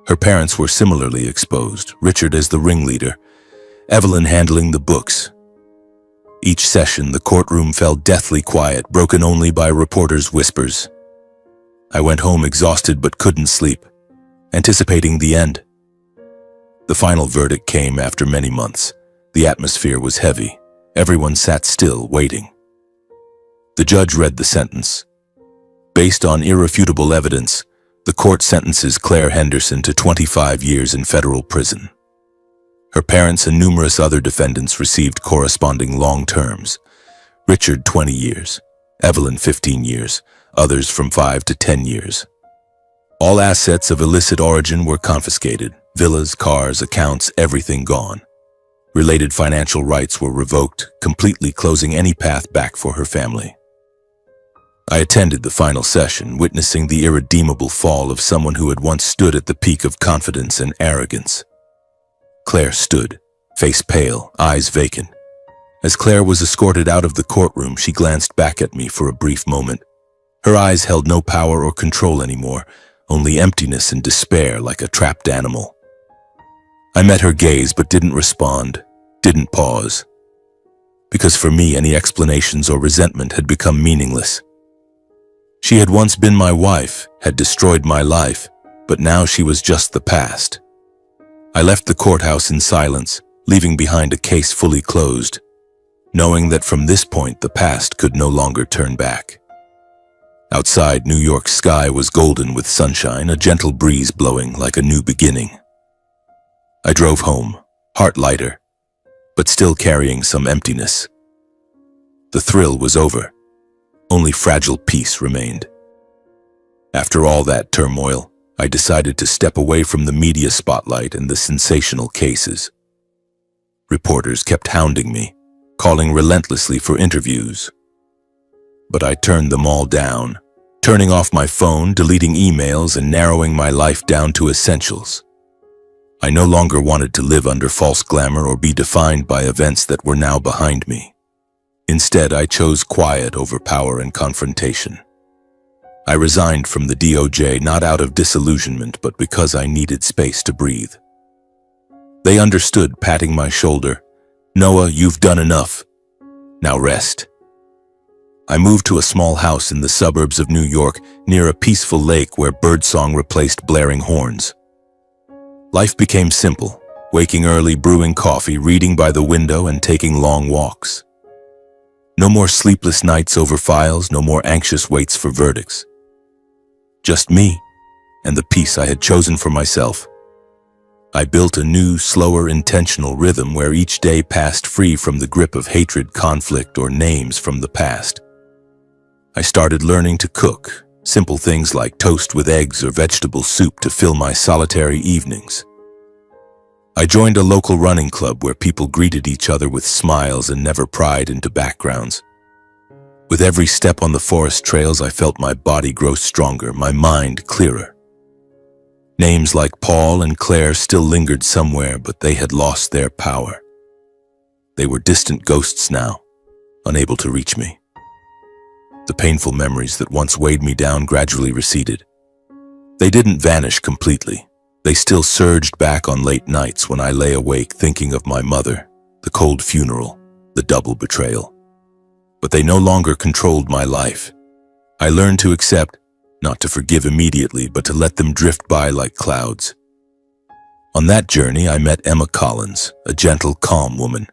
Speaker 1: Her parents were similarly exposed, Richard as the ringleader, Evelyn handling the books. Each session, the courtroom fell deathly quiet, broken only by reporters' whispers. I went home exhausted but couldn't sleep, anticipating the end. The final verdict came after many months. The atmosphere was heavy. Everyone sat still, waiting. The judge read the sentence. Based on irrefutable evidence, the court sentences Claire Henderson to 25 years in federal prison. Her parents and numerous other defendants received corresponding long terms. Richard 20 years, Evelyn 15 years, others from 5 to 10 years. All assets of illicit origin were confiscated, villas, cars, accounts, everything gone. Related financial rights were revoked, completely closing any path back for her family. I attended the final session, witnessing the irredeemable fall of someone who had once stood at the peak of confidence and arrogance. Claire stood, face pale, eyes vacant. As Claire was escorted out of the courtroom, she glanced back at me for a brief moment. Her eyes held no power or control anymore, only emptiness and despair like a trapped animal. I met her gaze but didn't respond, didn't pause. Because for me, any explanations or resentment had become meaningless. She had once been my wife, had destroyed my life, but now she was just the past. I left the courthouse in silence, leaving behind a case fully closed, knowing that from this point the past could no longer turn back. Outside, New York's sky was golden with sunshine, a gentle breeze blowing like a new beginning. I drove home, heart lighter, but still carrying some emptiness. The thrill was over. Only fragile peace remained. After all that turmoil, I decided to step away from the media spotlight and the sensational cases. Reporters kept hounding me, calling relentlessly for interviews. But I turned them all down, turning off my phone, deleting emails, and narrowing my life down to essentials. I no longer wanted to live under false glamour or be defined by events that were now behind me. Instead, I chose quiet over power and confrontation. I resigned from the DOJ not out of disillusionment, but because I needed space to breathe. They understood, patting my shoulder. "Noah, you've done enough. Now rest." I moved to a small house in the suburbs of New York, near a peaceful lake where birdsong replaced blaring horns. Life became simple, waking early, brewing coffee, reading by the window, and taking long walks. No more sleepless nights over files, no more anxious waits for verdicts. Just me and the peace I had chosen for myself. I built a new, slower, intentional rhythm where each day passed free from the grip of hatred, conflict, or names from the past. I started learning to cook, simple things like toast with eggs or vegetable soup to fill my solitary evenings. I joined a local running club where people greeted each other with smiles and never pried into backgrounds. With every step on the forest trails, I felt my body grow stronger, my mind clearer. Names like Paul and Claire still lingered somewhere, but they had lost their power. They were distant ghosts now, unable to reach me. The painful memories that once weighed me down gradually receded. They didn't vanish completely. They still surged back on late nights when I lay awake thinking of my mother, the cold funeral, the double betrayal. But they no longer controlled my life. I learned to accept, not to forgive immediately, but to let them drift by like clouds. On that journey, I met Emma Collins, a gentle, calm woman.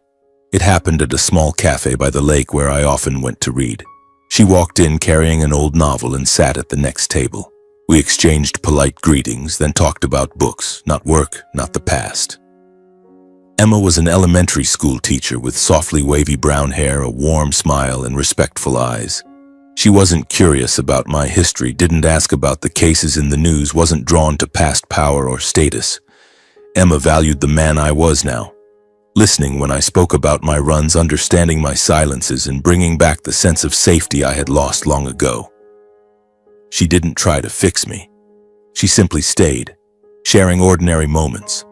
Speaker 1: It happened at a small cafe by the lake where I often went to read. She walked in carrying an old novel and sat at the next table. We exchanged polite greetings, then talked about books, not work, not the past. Emma was an elementary school teacher with softly wavy brown hair, a warm smile, and respectful eyes. She wasn't curious about my history, didn't ask about the cases in the news, wasn't drawn to past power or status. Emma valued the man I was now, listening when I spoke about my runs, understanding my silences, and bringing back the sense of safety I had lost long ago. She didn't try to fix me. She simply stayed, sharing ordinary moments.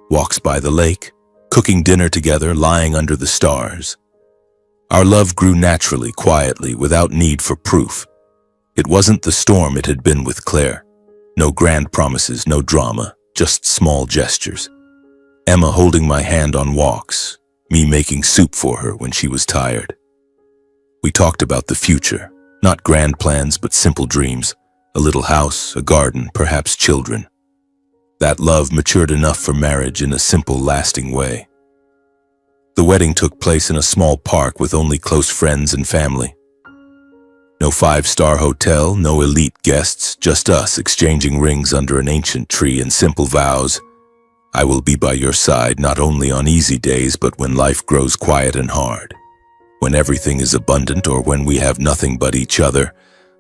Speaker 1: Walks by the lake, cooking dinner together, lying under the stars. Our love grew naturally, quietly, without need for proof. It wasn't the storm it had been with Claire. No grand promises, no drama, just small gestures. Emma holding my hand on walks, me making soup for her when she was tired. We talked about the future, not grand plans but simple dreams, a little house, a garden, perhaps children. That love matured enough for marriage in a simple, lasting way. The wedding took place in a small park with only close friends and family. No five-star hotel, no elite guests, just us exchanging rings under an ancient tree and simple vows. I will be by your side not only on easy days but when life grows quiet and hard. When everything is abundant or when we have nothing but each other,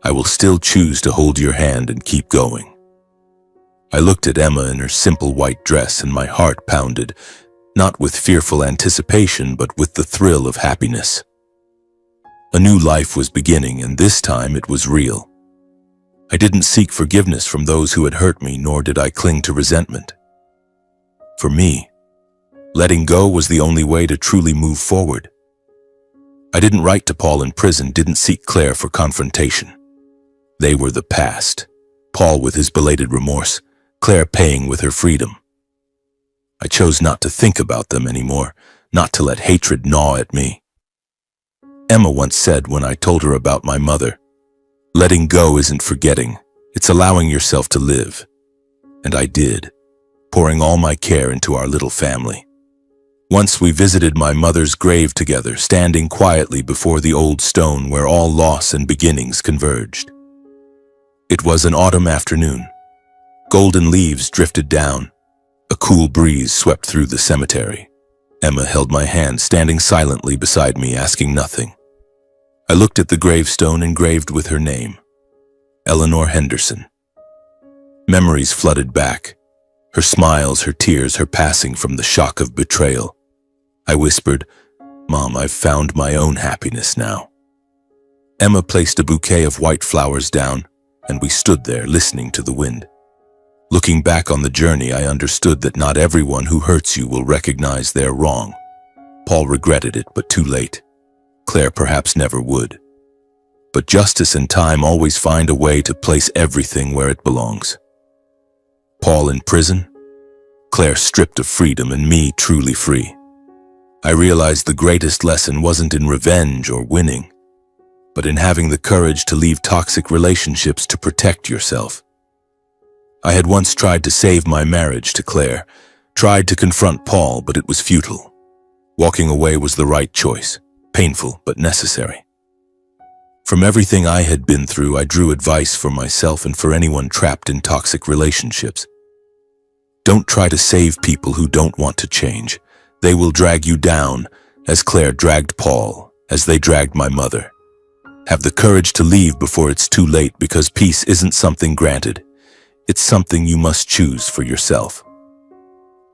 Speaker 1: I will still choose to hold your hand and keep going. I looked at Emma in her simple white dress and my heart pounded, not with fearful anticipation but with the thrill of happiness. A new life was beginning, and this time it was real. I didn't seek forgiveness from those who had hurt me, nor did I cling to resentment. For me, letting go was the only way to truly move forward. I didn't write to Paul in prison, didn't seek Claire for confrontation. They were the past. Paul with his belated remorse, Claire paying with her freedom. I chose not to think about them anymore, not to let hatred gnaw at me. Emma once said when I told her about my mother, "Letting go isn't forgetting, it's allowing yourself to live." And I did, pouring all my care into our little family. Once we visited my mother's grave together, standing quietly before the old stone where all loss and beginnings converged. It was an autumn afternoon. Golden leaves drifted down. A cool breeze swept through the cemetery. Emma held my hand, standing silently beside me, asking nothing. I looked at the gravestone engraved with her name, Eleanor Henderson. Memories flooded back. Her smiles, her tears, her passing from the shock of betrayal. I whispered, "Mom, I've found my own happiness now." Emma placed a bouquet of white flowers down, and we stood there listening to the wind. Looking back on the journey, I understood that not everyone who hurts you will recognize they're wrong. Paul regretted it, but too late. Claire perhaps never would. but justice and time always find a way to place everything where it belongs. Paul in prison, Claire stripped of freedom, and me truly free. I realized the greatest lesson wasn't in revenge or winning, but in having the courage to leave toxic relationships to protect yourself. I had once tried to save my marriage to Claire, tried to confront Paul, but it was futile. Walking away was the right choice, painful but necessary. From everything I had been through, I drew advice for myself and for anyone trapped in toxic relationships. Don't try to save people who don't want to change. They will drag you down, as Claire dragged Paul, as they dragged my mother. Have the courage to leave before it's too late, because peace isn't something granted. It's something you must choose for yourself.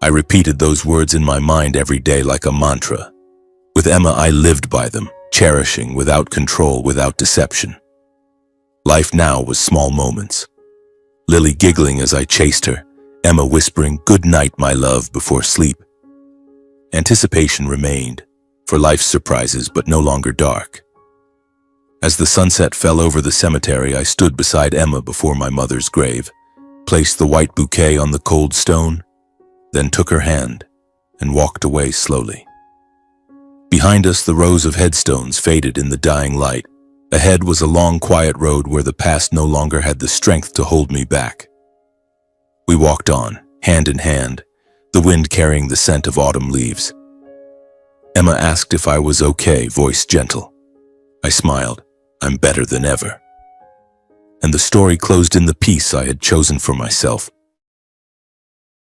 Speaker 1: I repeated those words in my mind every day like a mantra. With Emma, I lived by them, cherishing without control, without deception. Life now was small moments. Lily giggling as I chased her, Emma whispering, "Good night, my love," before sleep. Anticipation remained, for life's surprises, but no longer dark. As the sunset fell over the cemetery, I stood beside Emma before my mother's grave, placed the white bouquet on the cold stone, then took her hand and walked away slowly. Behind us, the rows of headstones faded in the dying light. Ahead was a long, quiet road where the past no longer had the strength to hold me back. We walked on, hand in hand, the wind carrying the scent of autumn leaves. Emma asked if I was okay, voice gentle. I smiled. I'm better than ever. And the story closed in the peace I had chosen for myself.